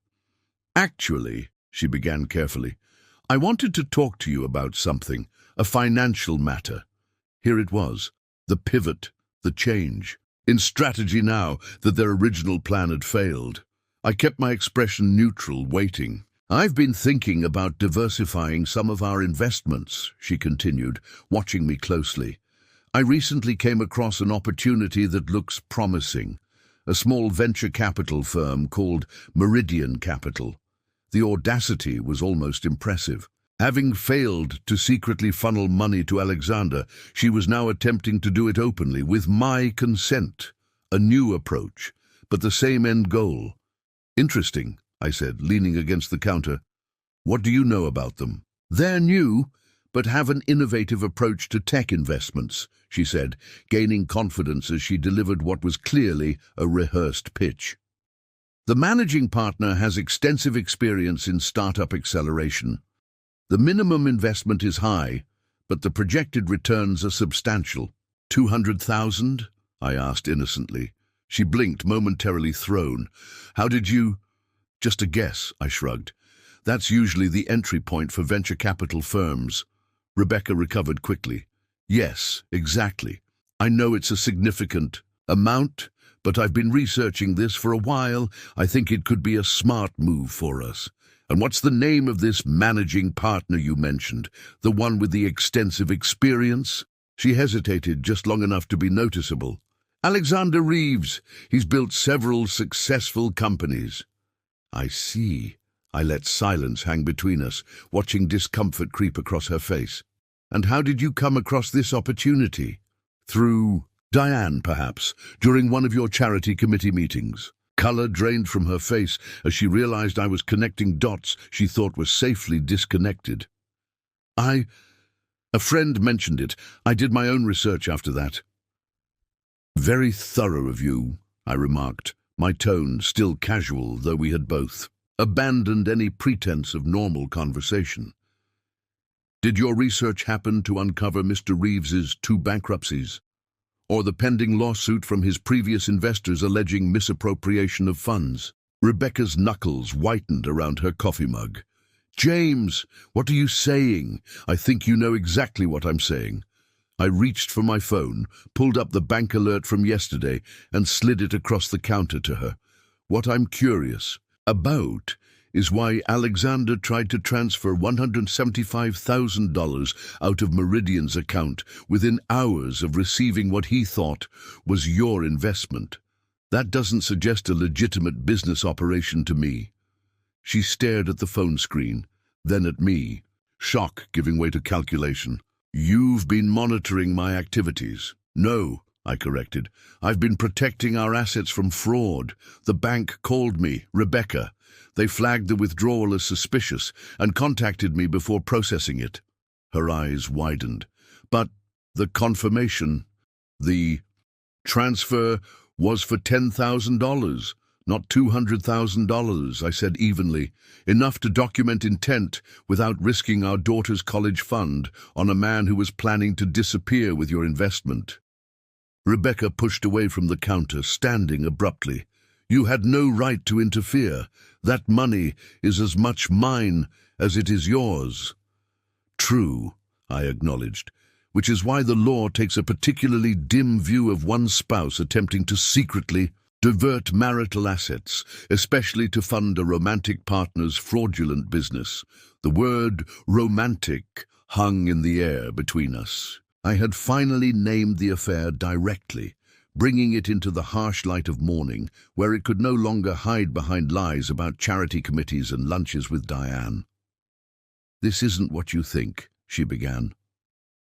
"Actually," she began carefully, "I wanted to talk to you about something, a financial matter." Here it was, the pivot, the change. In strategy now that their original plan had failed. I kept my expression neutral, waiting. "I've been thinking about diversifying some of our investments," she continued, watching me closely. "I recently came across an opportunity that looks promising. A small venture capital firm called Meridian Capital. The audacity was almost impressive. Having failed to secretly funnel money to Alexander, she was now attempting to do it openly, with my consent. A new approach, but the same end goal. "Interesting," I said, leaning against the counter. "What do you know about them?" "They're new, but have an innovative approach to tech investments," she said, gaining confidence as she delivered what was clearly a rehearsed pitch. "The managing partner has extensive experience in startup acceleration. The minimum investment is high, but the projected returns are substantial." "200,000? I asked innocently. She blinked, momentarily thrown. "How did you—" "Just a guess," I shrugged. "That's usually the entry point for venture capital firms." Rebecca recovered quickly. "Yes, exactly. I know it's a significant amount, but I've been researching this for a while. I think it could be a smart move for us." "And what's the name of this managing partner you mentioned? The one with the extensive experience?" She hesitated just long enough to be noticeable. "Alexander Reeves. He's built several successful companies." "I see." I let silence hang between us, watching discomfort creep across her face. "And how did you come across this opportunity?" "Through Diane, perhaps, during one of your charity committee meetings." Color drained from her face as she realized I was connecting dots she thought were safely disconnected. A friend mentioned it. I did my own research after that." "Very thorough of you," I remarked, my tone still casual, though we had both abandoned any pretense of normal conversation. "Did your research happen to uncover Mr. Reeves's 2 bankruptcies? Or the pending lawsuit from his previous investors alleging misappropriation of funds?" Rebecca's knuckles whitened around her coffee mug. "James, what are you saying? I think you know exactly what I'm saying." I reached for my phone, pulled up the bank alert from yesterday, and slid it across the counter to her. "What I'm curious about is why Alexander tried to transfer $175,000 out of Meridian's account within hours of receiving what he thought was your investment. That doesn't suggest a legitimate business operation to me." She stared at the phone screen, then at me, shock giving way to calculation. "You've been monitoring my activities." "No, I corrected. "I've been protecting our assets from fraud. The bank called me, Rebecca. They flagged the withdrawal as suspicious and contacted me before processing it." Her eyes widened. "But the confirmation, the transfer was for $10,000, not $200,000, I said evenly, enough to document intent without risking our daughter's college fund on a man who was planning to disappear with your investment." Rebecca pushed away from the counter, standing abruptly. "You had no right to interfere. That money is as much mine as it is yours." "True," I acknowledged, "which is why the law takes a particularly dim view of one spouse attempting to secretly divert marital assets, especially to fund a romantic partner's fraudulent business." The word romantic hung in the air between us. I had finally named the affair directly, bringing it into the harsh light of morning, where it could no longer hide behind lies about charity committees and lunches with Diane. "This isn't what you think," she began.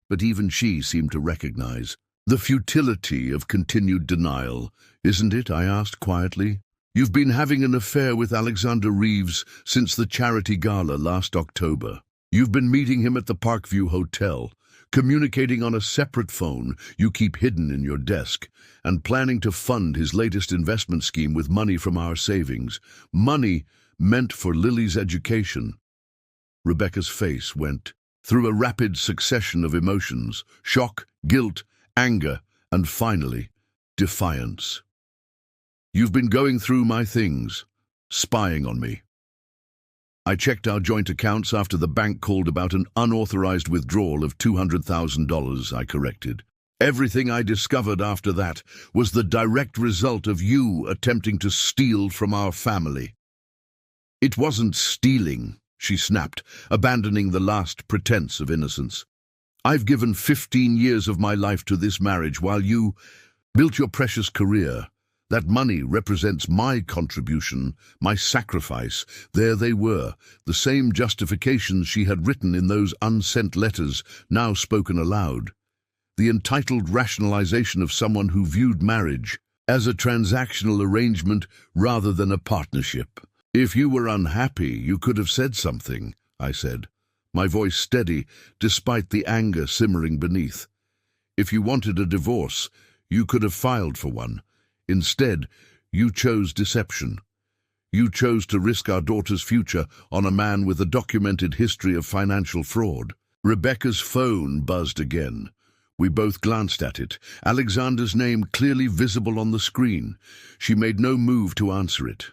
But even she seemed to recognize the futility of continued denial. "Isn't it?" I asked quietly. "You've been having an affair with Alexander Reeves since the charity gala last October. You've been meeting him at the Parkview Hotel, communicating on a separate phone you keep hidden in your desk, and planning to fund his latest investment scheme with money from our savings, money meant for Lily's education." Rebecca's face went through a rapid succession of emotions: shock, guilt, anger, and finally, defiance. "You've been going through my things, spying on me." "I checked our joint accounts after the bank called about an unauthorized withdrawal of $200,000, I corrected. "Everything I discovered after that was the direct result of you attempting to steal from our family." "It wasn't stealing," she snapped, abandoning the last pretense of innocence. "I've given 15 years of my life to this marriage while you built your precious career. That money represents my contribution, my sacrifice." There they were, the same justifications she had written in those unsent letters, now spoken aloud. The entitled rationalization of someone who viewed marriage as a transactional arrangement rather than a partnership. "If you were unhappy, you could have said something," I said, my voice steady despite the anger simmering beneath. "If you wanted a divorce, you could have filed for one. Instead, you chose deception. You chose to risk our daughter's future on a man with a documented history of financial fraud." Rebecca's phone buzzed again. We both glanced at it, Alexander's name clearly visible on the screen. She made no move to answer it.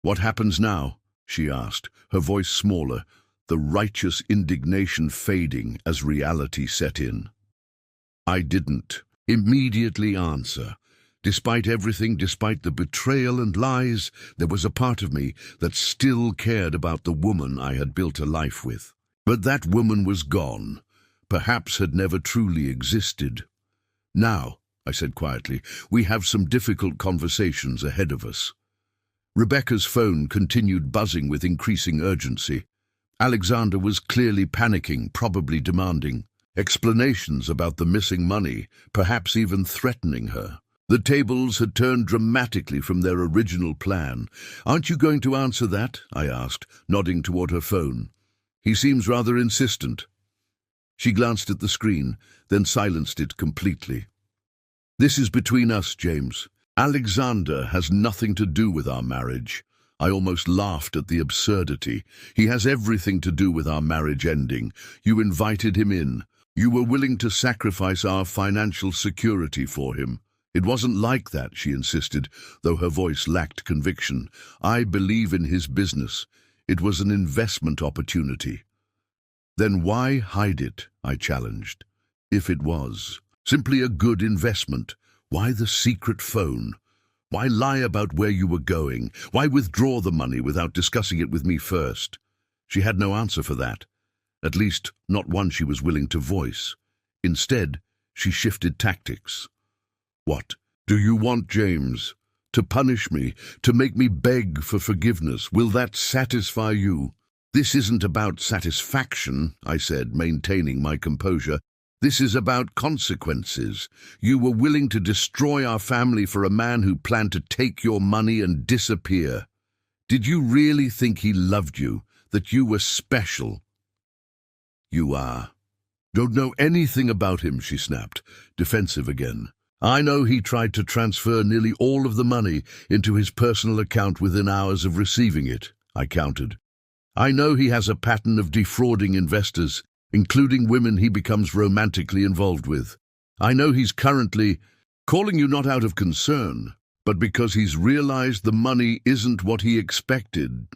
"What happens now?" she asked, her voice smaller, the righteous indignation fading as reality set in. I didn't immediately answer. Despite everything, despite the betrayal and lies, there was a part of me that still cared about the woman I had built a life with. But that woman was gone, perhaps had never truly existed. "Now," I said quietly, "we have some difficult conversations ahead of us." Rebecca's phone continued buzzing with increasing urgency. Alexander was clearly panicking, probably demanding explanations about the missing money, perhaps even threatening her. The tables had turned dramatically from their original plan. "Aren't you going to answer that?" I asked, nodding toward her phone. "He seems rather insistent." She glanced at the screen, then silenced it completely. "This is between us, James. Alexander has nothing to do with our marriage." I almost laughed at the absurdity. "He has everything to do with our marriage ending. You invited him in. You were willing to sacrifice our financial security for him." "It wasn't like that," she insisted, though her voice lacked conviction. "I believe in his business. It was an investment opportunity." "Then why hide it?" I challenged. "If it was simply a good investment, why the secret phone? Why lie about where you were going? Why withdraw the money without discussing it with me first?" She had no answer for that, at least not one she was willing to voice. Instead, she shifted tactics. "What do you want, James? To punish me? To make me beg for forgiveness? Will that satisfy you?" "This isn't about satisfaction," I said, maintaining my composure. This is about consequences. You were willing to destroy our family for a man who planned to take your money and disappear. Did you really think he loved you, that you were special? You are. Don't know anything about him, she snapped, defensive again. I know he tried to transfer nearly all of the money into his personal account within hours of receiving it, I countered. I know he has a pattern of defrauding investors, including women he becomes romantically involved with. I know he's currently calling you not out of concern, but because he's realized the money isn't what he expected.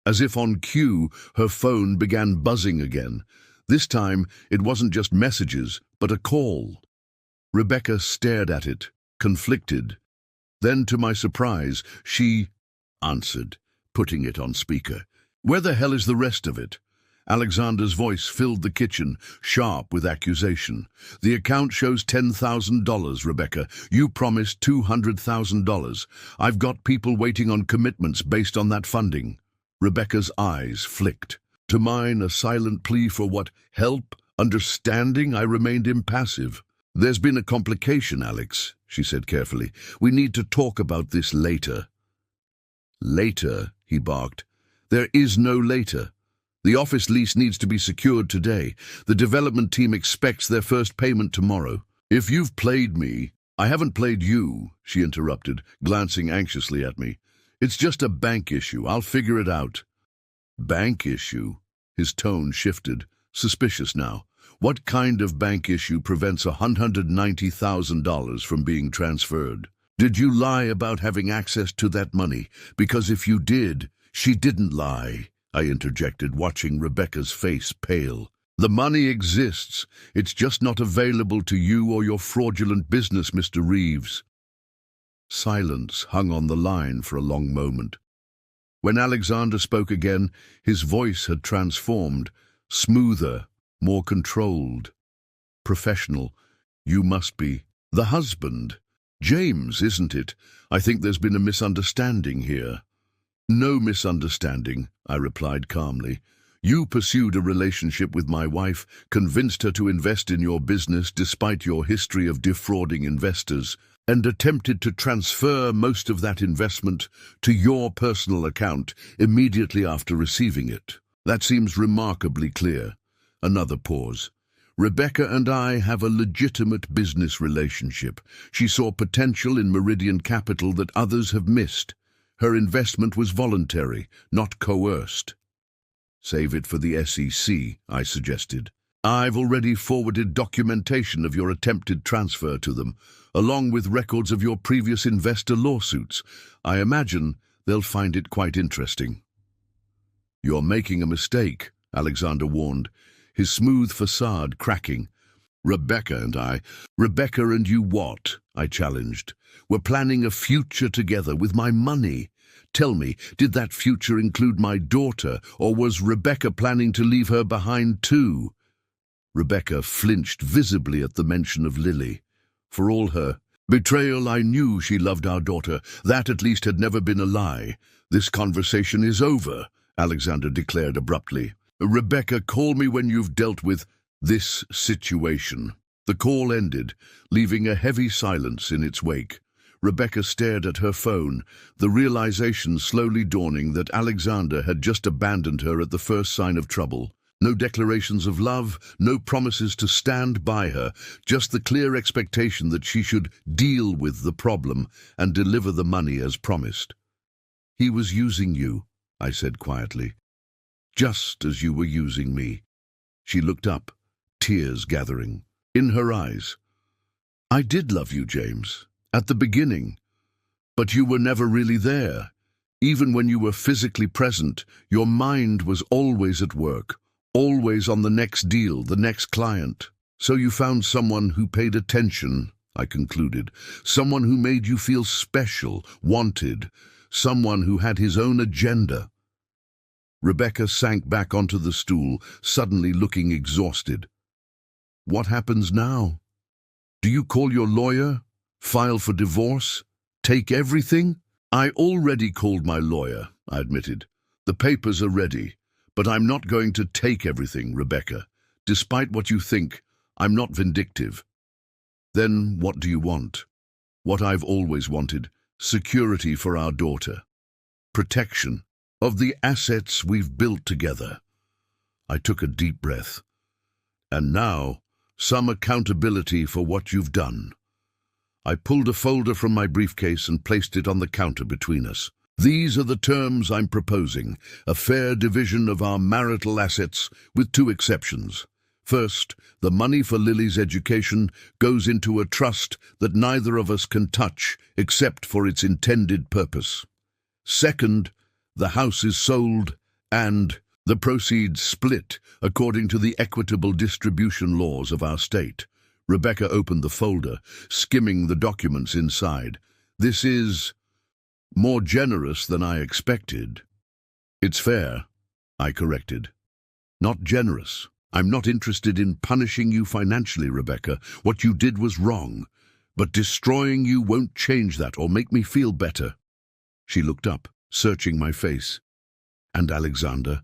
As if on cue, her phone began buzzing again. This time, it wasn't just messages, but a call. Rebecca stared at it, conflicted. Then, to my surprise, she answered, putting it on speaker. Where the hell is the rest of it? Alexander's voice filled the kitchen, sharp with accusation. The account shows $10,000, Rebecca. You promised $200,000. I've got people waiting on commitments based on that funding. Rebecca's eyes flicked. To mine, a silent plea for what? Help? Understanding? I remained impassive. There's been a complication, Alex, she said carefully. We need to talk about this later. Later, he barked. There is no later. The office lease needs to be secured today. The development team expects their first payment tomorrow. If you've played me, I haven't played you, she interrupted, glancing anxiously at me. It's just a bank issue. I'll figure it out. Bank issue? His tone shifted, suspicious now. What kind of bank issue prevents $190,000 from being transferred? Did you lie about having access to that money? Because if you did, she didn't lie, I interjected, watching Rebecca's face pale. The money exists. It's just not available to you or your fraudulent business, Mr. Reeves. Silence hung on the line for a long moment. When Alexander spoke again, his voice had transformed, smoother, more controlled. Professional. You must be the husband. James, isn't it? I think there's been a misunderstanding here. No misunderstanding, I replied calmly. You pursued a relationship with my wife, convinced her to invest in your business despite your history of defrauding investors, and attempted to transfer most of that investment to your personal account immediately after receiving it. That seems remarkably clear. Another pause. Rebecca and I have a legitimate business relationship. She saw potential in Meridian Capital that others have missed. Her investment was voluntary, not coerced. Save it for the SEC, I suggested. I've already forwarded documentation of your attempted transfer to them, along with records of your previous investor lawsuits. I imagine they'll find it quite interesting. You're making a mistake, Alexander warned, his smooth facade cracking. Rebecca and you what? I challenged. We're planning a future together with my money. Tell me, did that future include my daughter, or was Rebecca planning to leave her behind too? Rebecca flinched visibly at the mention of Lily. For all her betrayal, I knew she loved our daughter. That at least had never been a lie. This conversation is over, Alexander declared abruptly. Rebecca, call me when you've dealt with this situation. The call ended, leaving a heavy silence in its wake. Rebecca stared at her phone, the realization slowly dawning that Alexander had just abandoned her at the first sign of trouble. No declarations of love, no promises to stand by her, just the clear expectation that she should deal with the problem and deliver the money as promised. He was using you, I said quietly, just as you were using me. She looked up, tears gathering in her eyes. I did love you, James, at the beginning, but you were never really there. Even when you were physically present, your mind was always at work, always on the next deal, the next client. So you found someone who paid attention, I concluded, someone who made you feel special, wanted, someone who had his own agenda. Rebecca sank back onto the stool, suddenly looking exhausted. What happens now? Do you call your lawyer? File for divorce? Take everything? I already called my lawyer, I admitted. The papers are ready, but I'm not going to take everything, Rebecca. Despite what you think, I'm not vindictive. Then what do you want? What I've always wanted: security for our daughter. Protection of the assets we've built together. I took a deep breath. And now, some accountability for what you've done. I pulled a folder from my briefcase and placed it on the counter between us. These are the terms I'm proposing: a fair division of our marital assets, with two exceptions. First, the money for Lily's education goes into a trust that neither of us can touch except for its intended purpose. Second, the house is sold and the proceeds split according to the equitable distribution laws of our state. Rebecca opened the folder, skimming the documents inside. This is more generous than I expected. It's fair, I corrected. Not generous. I'm not interested in punishing you financially, Rebecca. What you did was wrong. But destroying you won't change that or make me feel better. She looked up, searching my face. And Alexander?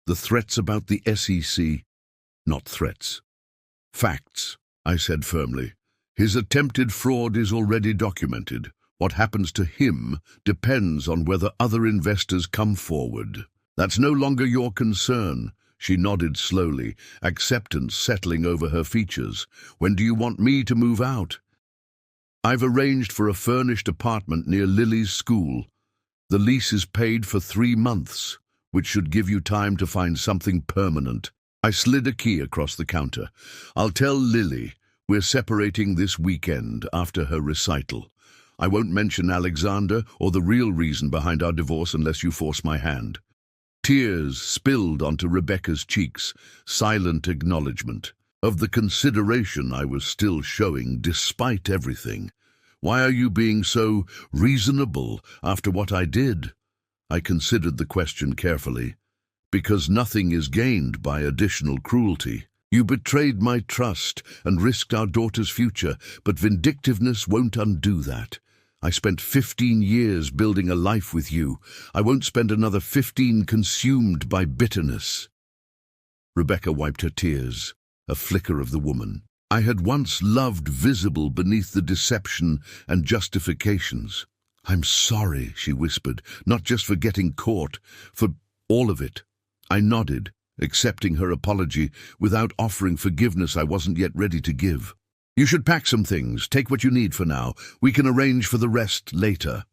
The threats about the SEC? Not threats. Facts, I said firmly. His attempted fraud is already documented. What happens to him depends on whether other investors come forward. That's no longer your concern. She nodded slowly, acceptance settling over her features. When do you want me to move out? I've arranged for a furnished apartment near Lily's school. The lease is paid for 3 months, which should give you time to find something permanent. I slid a key across the counter. I'll tell Lily we're separating this weekend after her recital. I won't mention Alexander or the real reason behind our divorce unless you force my hand. Tears spilled onto Rebecca's cheeks, silent acknowledgement of the consideration I was still showing despite everything. Why are you being so reasonable after what I did? I considered the question carefully. Because nothing is gained by additional cruelty. You betrayed my trust and risked our daughter's future, but vindictiveness won't undo that. I spent 15 years building a life with you. I won't spend another 15 consumed by bitterness. Rebecca wiped her tears, a flicker of the woman I had once loved visible beneath the deception and justifications. I'm sorry, she whispered, not just for getting caught, for all of it. I nodded, accepting her apology without offering forgiveness I wasn't yet ready to give. You should pack some things. Take what you need for now. We can arrange for the rest later.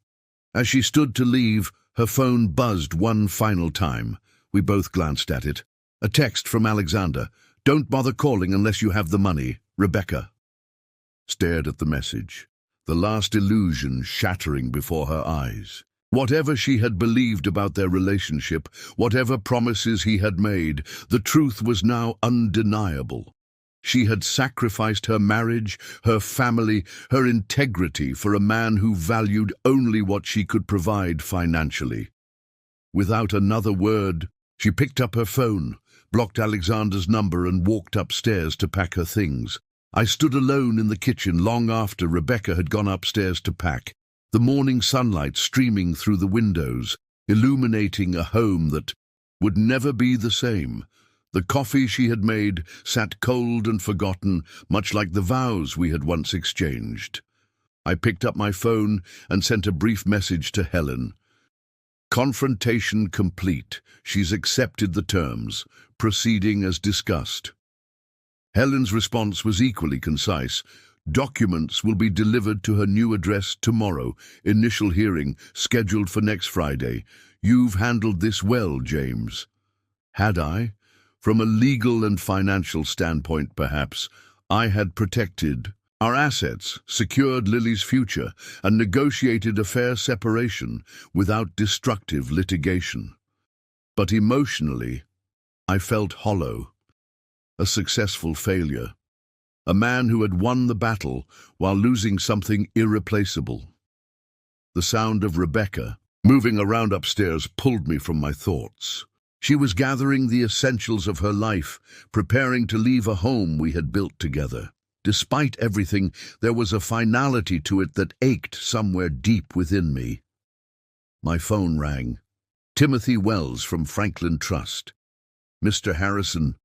As she stood to leave, her phone buzzed one final time. We both glanced at it. A text from Alexander. Don't bother calling unless you have the money. Rebecca. Stared at the message, the last illusion shattering before her eyes. Whatever she had believed about their relationship, whatever promises he had made, the truth was now undeniable. She had sacrificed her marriage, her family, her integrity for a man who valued only what she could provide financially. Without another word, she picked up her phone, blocked Alexander's number and walked upstairs to pack her things. I stood alone in the kitchen long after Rebecca had gone upstairs to pack, the morning sunlight streaming through the windows, illuminating a home that would never be the same. The coffee she had made sat cold and forgotten, much like the vows we had once exchanged. I picked up my phone and sent a brief message to Helen. Confrontation complete. She's accepted the terms, proceeding as discussed. Helen's response was equally concise. Documents will be delivered to her new address tomorrow. Initial hearing scheduled for next Friday. You've handled this well, James. Had I? From a legal and financial standpoint, perhaps, I had protected our assets, secured Lily's future, and negotiated a fair separation without destructive litigation. But emotionally, I felt hollow, a successful failure, a man who had won the battle while losing something irreplaceable. The sound of Rebecca moving around upstairs pulled me from my thoughts. She was gathering the essentials of her life, preparing to leave a home we had built together. Despite everything, there was a finality to it that ached somewhere deep within me. My phone rang. Timothy Wells from Franklin Trust. Mr. Harrison,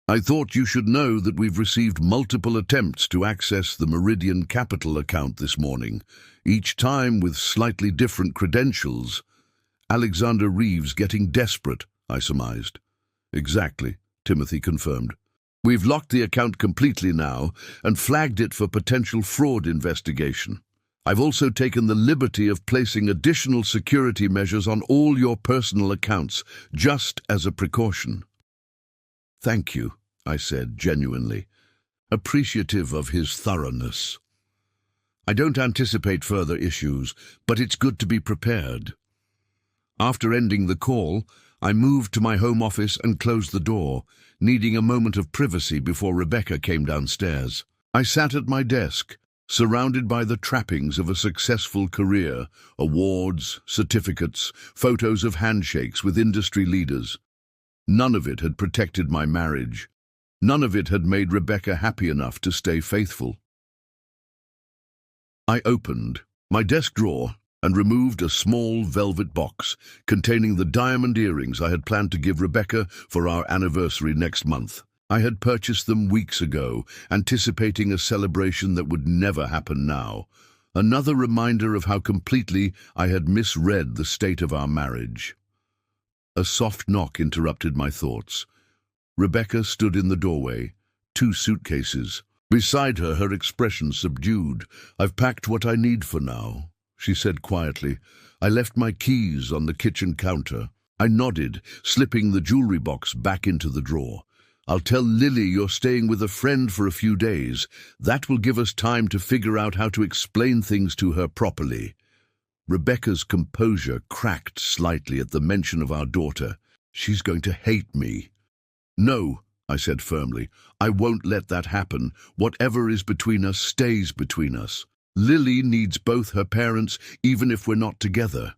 I thought you should know that we've received multiple attempts to access the Meridian Capital account this morning, each time with slightly different credentials. Alexander Reeves getting desperate, I surmised. Exactly, Timothy confirmed. We've locked the account completely now and flagged it for potential fraud investigation. I've also taken the liberty of placing additional security measures on all your personal accounts, just as a precaution. Thank you, I said genuinely, appreciative of his thoroughness. I don't anticipate further issues, but it's good to be prepared. After ending the call, I moved to my home office and closed the door, needing a moment of privacy before Rebecca came downstairs. I sat at my desk, surrounded by the trappings of a successful career, awards, certificates, photos of handshakes with industry leaders. None of it had protected my marriage. None of it had made Rebecca happy enough to stay faithful. I opened my desk drawer and removed a small velvet box containing the diamond earrings I had planned to give Rebecca for our anniversary next month. I had purchased them weeks ago, anticipating a celebration that would never happen now. Another reminder of how completely I had misread the state of our marriage. A soft knock interrupted my thoughts. Rebecca stood in the doorway, 2 suitcases. Beside her, her expression subdued. I've packed what I need for now, she said quietly. I left my keys on the kitchen counter. I nodded, slipping the jewelry box back into the drawer. I'll tell Lily you're staying with a friend for a few days. That will give us time to figure out how to explain things to her properly. Rebecca's composure cracked slightly at the mention of our daughter. She's going to hate me. No, I said firmly. I won't let that happen. Whatever is between us stays between us. Lily needs both her parents, even if we're not together.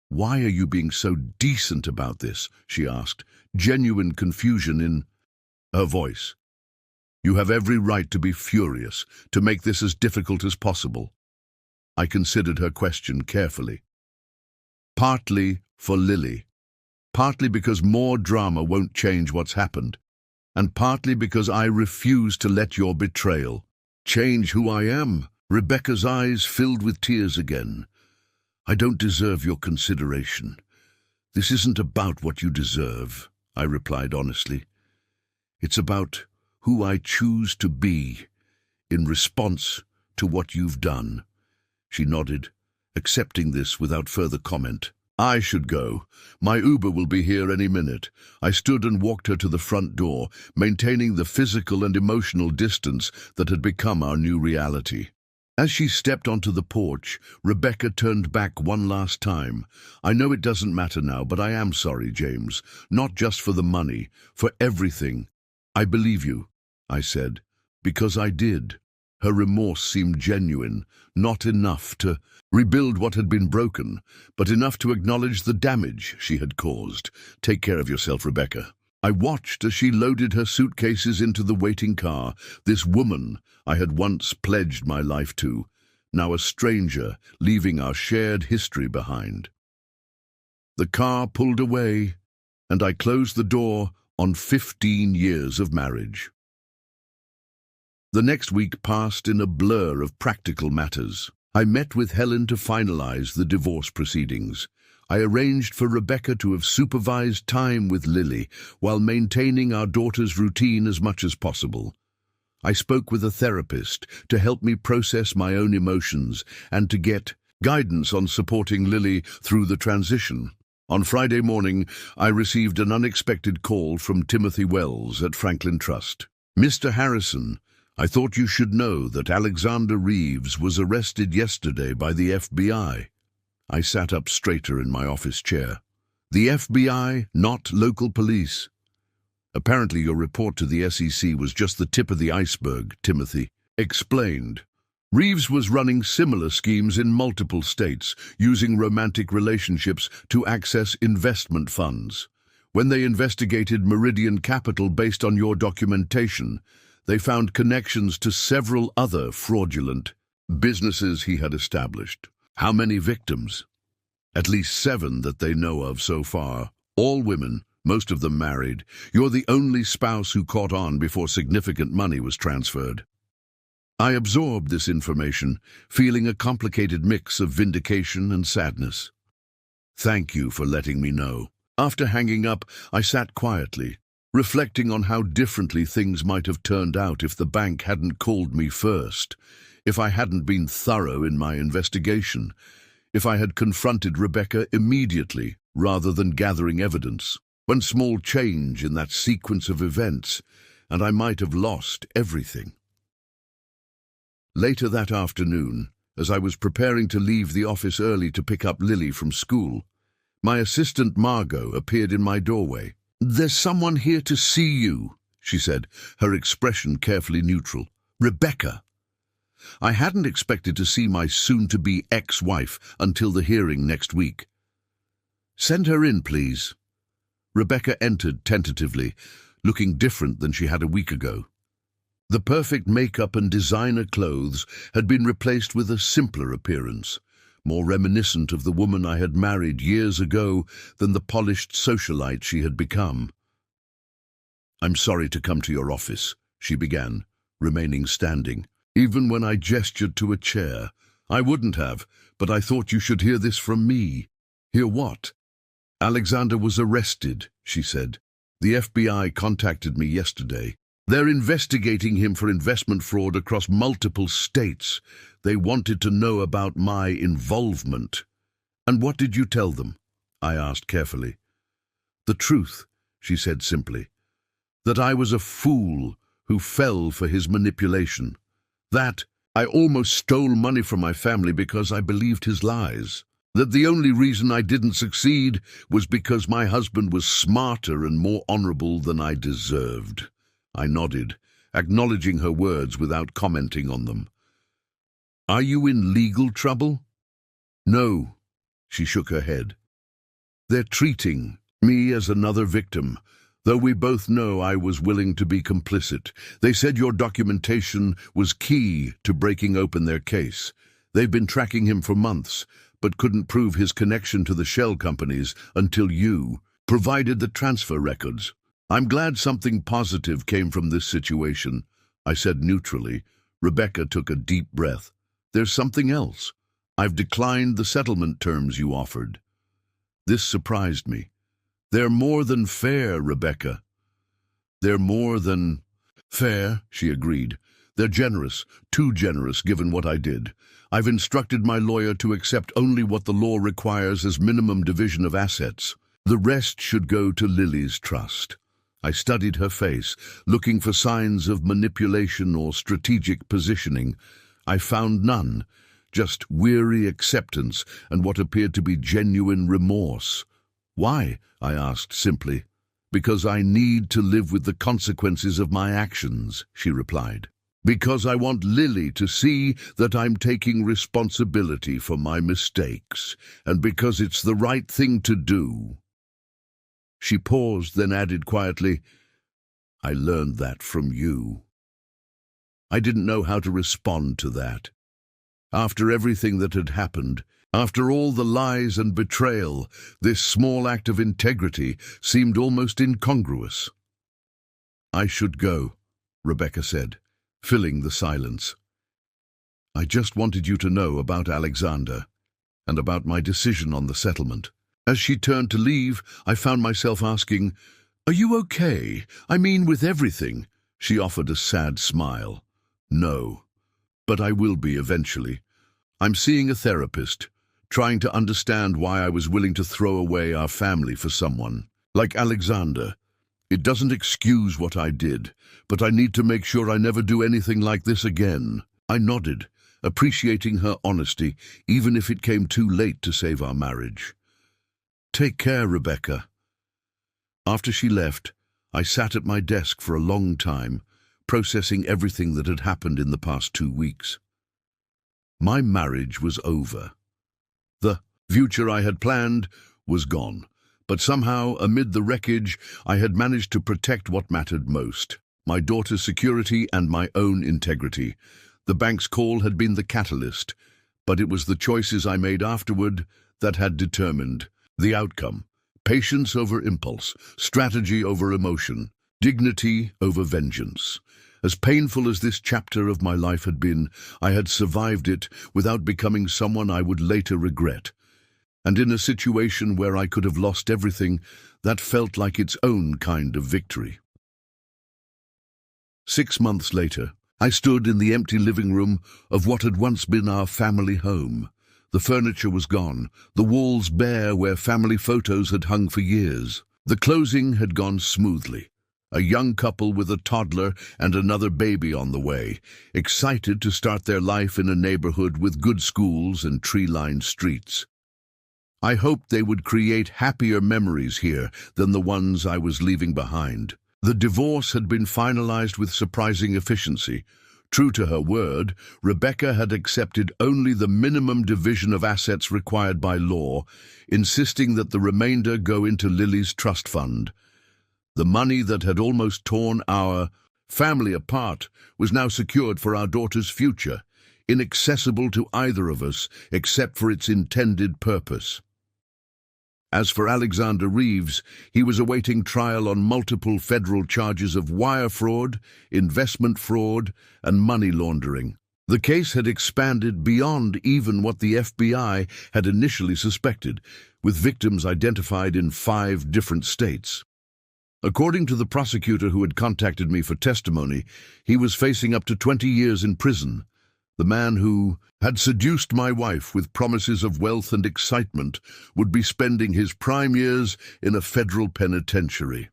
Why are you being so decent about this? She asked, genuine confusion in her voice. You have every right to be furious, to make this as difficult as possible. I considered her question carefully. Partly for Lily. Partly because more drama won't change what's happened. And partly because I refuse to let your betrayal change who I am. Rebecca's eyes filled with tears again. I don't deserve your consideration. This isn't about what you deserve, I replied honestly. It's about who I choose to be in response to what you've done. She nodded, accepting this without further comment. I should go. My Uber will be here any minute. I stood and walked her to the front door, maintaining the physical and emotional distance that had become our new reality. As she stepped onto the porch, Rebecca turned back one last time. I know it doesn't matter now, but I am sorry, James. Not just for the money, for everything. I believe you, I said, because I did. Her remorse seemed genuine, not enough to rebuild what had been broken, but enough to acknowledge the damage she had caused. Take care of yourself, Rebecca. I watched as she loaded her suitcases into the waiting car, this woman I had once pledged my life to, now a stranger, leaving our shared history behind. The car pulled away, and I closed the door on 15 years of marriage. The next week passed in a blur of practical matters. I met with Helen to finalize the divorce proceedings. I arranged for Rebecca to have supervised time with Lily while maintaining our daughter's routine as much as possible. I spoke with a therapist to help me process my own emotions and to get guidance on supporting Lily through the transition. On Friday morning, I received an unexpected call from Timothy Wells at Franklin Trust. Mr. Harrison, I thought you should know that Alexander Reeves was arrested yesterday by the FBI. I sat up straighter in my office chair. The FBI, not local police. Apparently your report to the SEC was just the tip of the iceberg, Timothy explained. Reeves was running similar schemes in multiple states, using romantic relationships to access investment funds. When they investigated Meridian Capital based on your documentation, they found connections to several other fraudulent businesses he had established. How many victims? At least 7 that they know of so far, all women, most of them married. You're the only spouse who caught on before significant money was transferred. I absorbed this information, feeling a complicated mix of vindication and sadness. Thank you for letting me know. After hanging up, I sat quietly, reflecting on how differently things might have turned out if the bank hadn't called me first, if I hadn't been thorough in my investigation, if I had confronted Rebecca immediately rather than gathering evidence. One small change in that sequence of events, and I might have lost everything. Later that afternoon, as I was preparing to leave the office early to pick up Lily from school, my assistant Margot appeared in my doorway. "There's someone here to see you," she said, her expression carefully neutral. "Rebecca." I hadn't expected to see my soon-to-be ex-wife until the hearing next week. "Send her in, please." Rebecca entered tentatively, looking different than she had a week ago. The perfect makeup and designer clothes had been replaced with a simpler appearance, more reminiscent of the woman I had married years ago than the polished socialite she had become. "I'm sorry to come to your office," she began, remaining standing. "Even when I gestured to a chair, I wouldn't have, but I thought you should hear this from me." "Hear what?" "Alexander was arrested," she said. "The FBI contacted me yesterday. They're investigating him for investment fraud across multiple states. They wanted to know about my involvement." "And what did you tell them?" I asked carefully. "The truth," she said simply. "That I was a fool who fell for his manipulation. That I almost stole money from my family because I believed his lies. That the only reason I didn't succeed was because my husband was smarter and more honorable than I deserved." I nodded, acknowledging her words without commenting on them. "Are you in legal trouble?" "No," she shook her head. "They're treating me as another victim, though we both know I was willing to be complicit. They said your documentation was key to breaking open their case. They've been tracking him for months, but couldn't prove his connection to the shell companies until you provided the transfer records. I'm glad something positive came from this situation," I said neutrally. Rebecca took a deep breath. "There's something else. I've declined the settlement terms you offered." This surprised me. "They're more than fair, Rebecca." "They're more than fair," she agreed. "They're generous, too generous given what I did. I've instructed my lawyer to accept only what the law requires as minimum division of assets. The rest should go to Lily's trust." I studied her face, looking for signs of manipulation or strategic positioning. I found none, just weary acceptance and what appeared to be genuine remorse. "Why?" I asked simply. "Because I need to live with the consequences of my actions," she replied. "Because I want Lily to see that I'm taking responsibility for my mistakes, and because it's the right thing to do." She paused, then added quietly, "I learned that from you." I didn't know how to respond to that. After everything that had happened, after all the lies and betrayal, this small act of integrity seemed almost incongruous. "I should go," Rebecca said, filling the silence. "I just wanted you to know about Alexander and about my decision on the settlement." As she turned to leave, I found myself asking, "Are you okay? I mean, with everything?" She offered a sad smile. "No, but I will be eventually. I'm seeing a therapist, trying to understand why I was willing to throw away our family for someone like Alexander. It doesn't excuse what I did, but I need to make sure I never do anything like this again." I nodded, appreciating her honesty, even if it came too late to save our marriage. "Take care, Rebecca." After she left, I sat at my desk for a long time, processing everything that had happened in the past 2 weeks. My marriage was over. The future I had planned was gone, but somehow, amid the wreckage, I had managed to protect what mattered most: my daughter's security and my own integrity. The bank's call had been the catalyst, but it was the choices I made afterward that had determined the outcome. Patience over impulse, strategy over emotion, dignity over vengeance. As painful as this chapter of my life had been, I had survived it without becoming someone I would later regret. And in a situation where I could have lost everything, that felt like its own kind of victory. 6 months later, I stood in the empty living room of what had once been our family home. The furniture was gone, the walls bare where family photos had hung for years. The closing had gone smoothly. A young couple with a toddler and another baby on the way, excited to start their life in a neighborhood with good schools and tree-lined streets. I hoped they would create happier memories here than the ones I was leaving behind. The divorce had been finalized with surprising efficiency. True to her word, Rebecca had accepted only the minimum division of assets required by law, insisting that the remainder go into Lily's trust fund. The money that had almost torn our family apart was now secured for our daughter's future, inaccessible to either of us except for its intended purpose. As for Alexander Reeves, he was awaiting trial on multiple federal charges of wire fraud, investment fraud, and money laundering. The case had expanded beyond even what the FBI had initially suspected, with victims identified in 5 different states. According to the prosecutor who had contacted me for testimony, he was facing up to 20 years in prison. The man who had seduced my wife with promises of wealth and excitement would be spending his prime years in a federal penitentiary.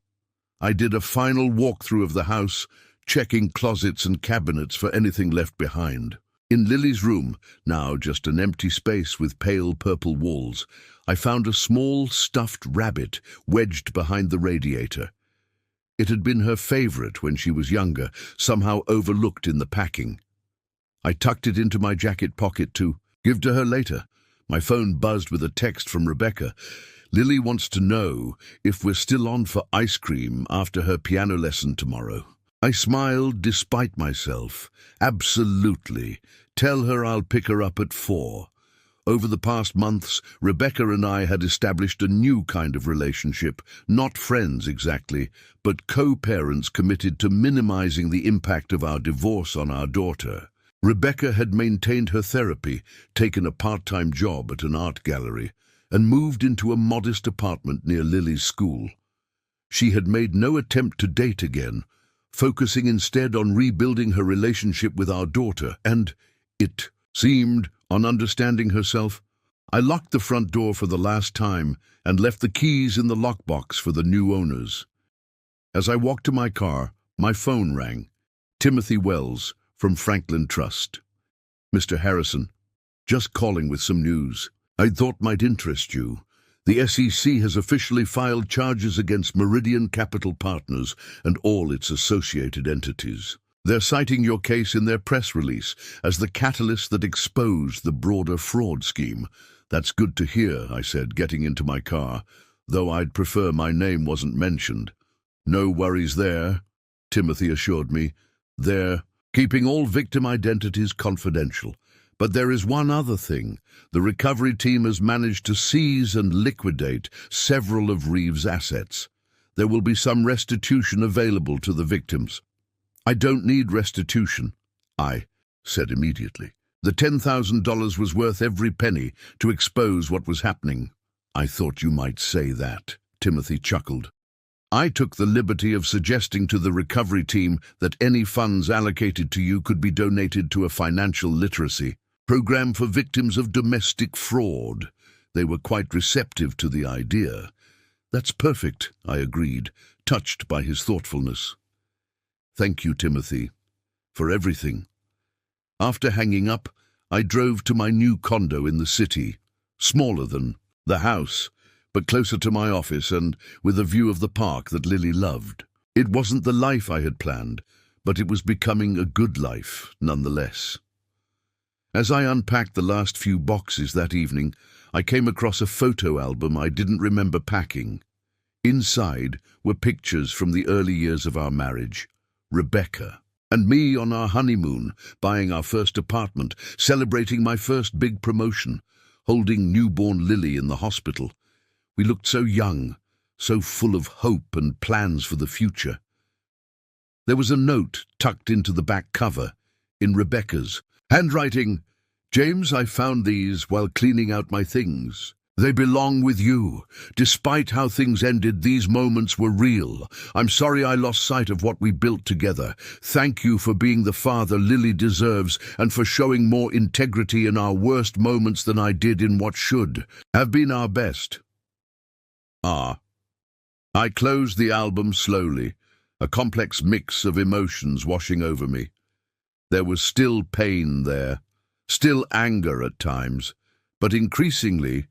I did a final walkthrough of the house, checking closets and cabinets for anything left behind. In Lily's room, now just an empty space with pale purple walls, I found a small stuffed rabbit wedged behind the radiator. It had been her favorite when she was younger, somehow overlooked in the packing. I tucked it into my jacket pocket to give to her later. My phone buzzed with a text from Rebecca. Lily wants to know if we're still on for ice cream after her piano lesson tomorrow. I smiled despite myself. Absolutely. Tell her I'll pick her up at 4. Over the past months, Rebecca and I had established a new kind of relationship, not friends exactly, but co-parents committed to minimizing the impact of our divorce on our daughter. Rebecca had maintained her therapy, taken a part-time job at an art gallery, and moved into a modest apartment near Lily's school. She had made no attempt to date again, focusing instead on rebuilding her relationship with our daughter, and, it seemed, on understanding herself. I locked the front door for the last time and left the keys in the lockbox for the new owners. As I walked to my car, my phone rang. Timothy Wells, from Franklin Trust. Mr. Harrison, just calling with some news I thought might interest you. The SEC has officially filed charges against Meridian Capital Partners and all its associated entities. They're citing your case in their press release as the catalyst that exposed the broader fraud scheme. That's good to hear, I said, getting into my car, though I'd prefer my name wasn't mentioned. No worries there, Timothy assured me. They're keeping all victim identities confidential. But there is one other thing. The recovery team has managed to seize and liquidate several of Reeves' assets. There will be some restitution available to the victims. I don't need restitution, I said immediately. The $10,000 was worth every penny to expose what was happening. I thought you might say that, Timothy chuckled. I took the liberty of suggesting to the recovery team that any funds allocated to you could be donated to a financial literacy program for victims of domestic fraud. They were quite receptive to the idea. That's perfect, I agreed, touched by his thoughtfulness. Thank you, Timothy, for everything. After hanging up, I drove to my new condo in the city, smaller than the house, but closer to my office and with a view of the park that Lily loved. It wasn't the life I had planned, but it was becoming a good life nonetheless. As I unpacked the last few boxes that evening, I came across a photo album I didn't remember packing. Inside were pictures from the early years of our marriage. Rebecca and me on our honeymoon, buying our first apartment, celebrating my first big promotion, holding newborn Lily in the hospital. We looked so young, so full of hope and plans for the future. There was a note tucked into the back cover, in Rebecca's handwriting. "James, I found these while cleaning out my things. They belong with you. Despite how things ended, these moments were real. I'm sorry I lost sight of what we built together. Thank you for being the father Lily deserves and for showing more integrity in our worst moments than I did in what should have been our best." I closed the album slowly, a complex mix of emotions washing over me. There was still pain there, still anger at times, but increasingly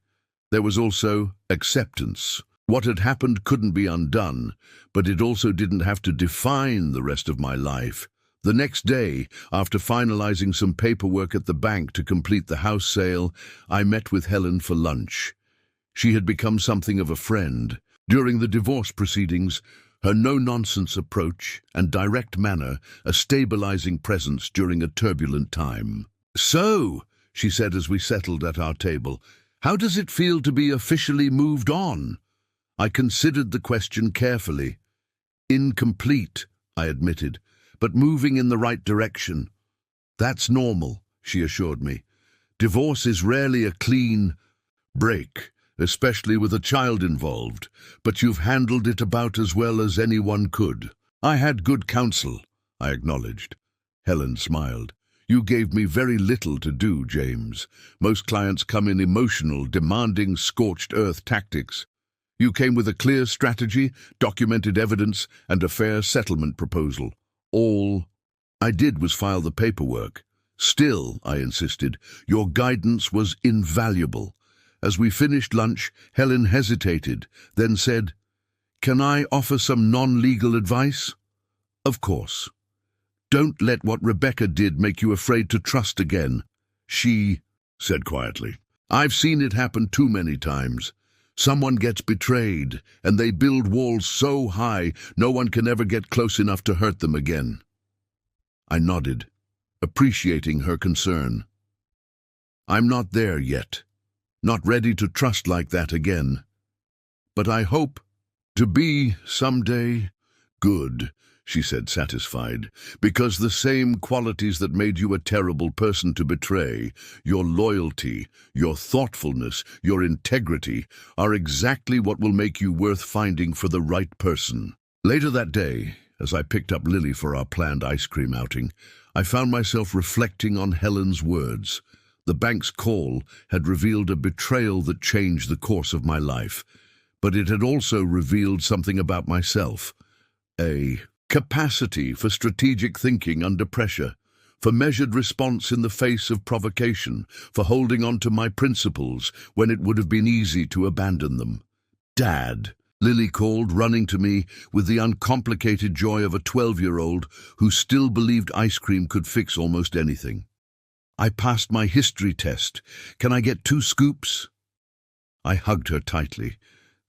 there was also acceptance. What had happened couldn't be undone, but it also didn't have to define the rest of my life. The next day, after finalizing some paperwork at the bank to complete the house sale, I met with Helen for lunch. She had become something of a friend. During the divorce proceedings, her no-nonsense approach and direct manner a stabilizing presence during a turbulent time. "So," she said as we settled at our table, "how does it feel to be officially moved on?" I considered the question carefully. "Incomplete," I admitted, "but moving in the right direction." "That's normal," she assured me. "Divorce is rarely a clean break, especially with a child involved, but you've handled it about as well as anyone could." "I had good counsel," I acknowledged. Helen smiled. "You gave me very little to do, James. Most clients come in emotional, demanding, scorched earth tactics. You came with a clear strategy, documented evidence, and a fair settlement proposal. All I did was file the paperwork. Still," I insisted, "your guidance was invaluable." As we finished lunch, Helen hesitated, then said, "Can I offer some non-legal advice?" "Of course. Don't let what Rebecca did make you afraid to trust again." She said quietly, "I've seen it happen too many times. Someone gets betrayed, and they build walls so high no one can ever get close enough to hurt them again." I nodded, appreciating her concern. "I'm not there yet. Not ready to trust like that again. But I hope to be someday." "Good," she said, satisfied, "because the same qualities that made you a terrible person to betray, your loyalty, your thoughtfulness, your integrity, are exactly what will make you worth finding for the right person." Later that day, as I picked up Lily for our planned ice cream outing, I found myself reflecting on Helen's words. The bank's call had revealed a betrayal that changed the course of my life, but it had also revealed something about myself. A capacity for strategic thinking under pressure, for measured response in the face of provocation, for holding on to my principles when it would have been easy to abandon them. "Dad," Lily called, running to me with the uncomplicated joy of a 12-year-old who still believed ice cream could fix almost anything. "I passed my history test. Can I get 2 scoops? I hugged her tightly.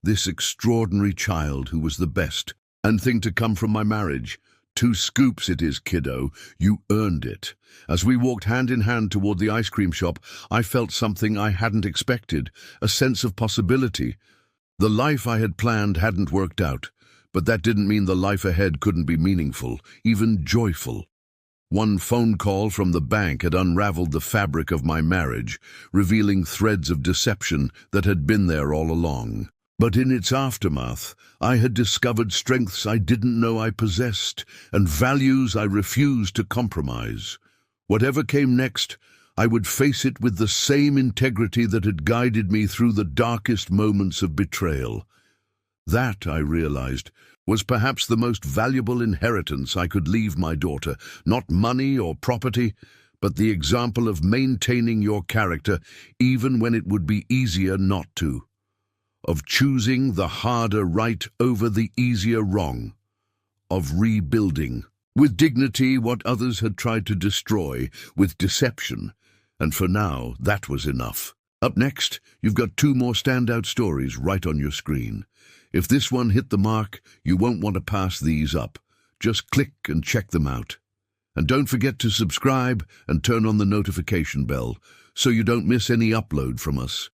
This extraordinary child who was the best and thing to come from my marriage. 2 scoops it is, kiddo. You earned it." As we walked hand in hand toward the ice cream shop, I felt something I hadn't expected, a sense of possibility. The life I had planned hadn't worked out, but that didn't mean the life ahead couldn't be meaningful, even joyful. One phone call from the bank had unraveled the fabric of my marriage, revealing threads of deception that had been there all along. But in its aftermath, I had discovered strengths I didn't know I possessed, and values I refused to compromise. Whatever came next, I would face it with the same integrity that had guided me through the darkest moments of betrayal. That, I realized, was perhaps the most valuable inheritance I could leave my daughter, not money or property, but the example of maintaining your character even when it would be easier not to, of choosing the harder right over the easier wrong, of rebuilding with dignity what others had tried to destroy with deception, and for now that was enough. Up next, you've got 2 more standout stories right on your screen. If this one hit the mark, you won't want to pass these up. Just click and check them out. And don't forget to subscribe and turn on the notification bell so you don't miss any upload from us.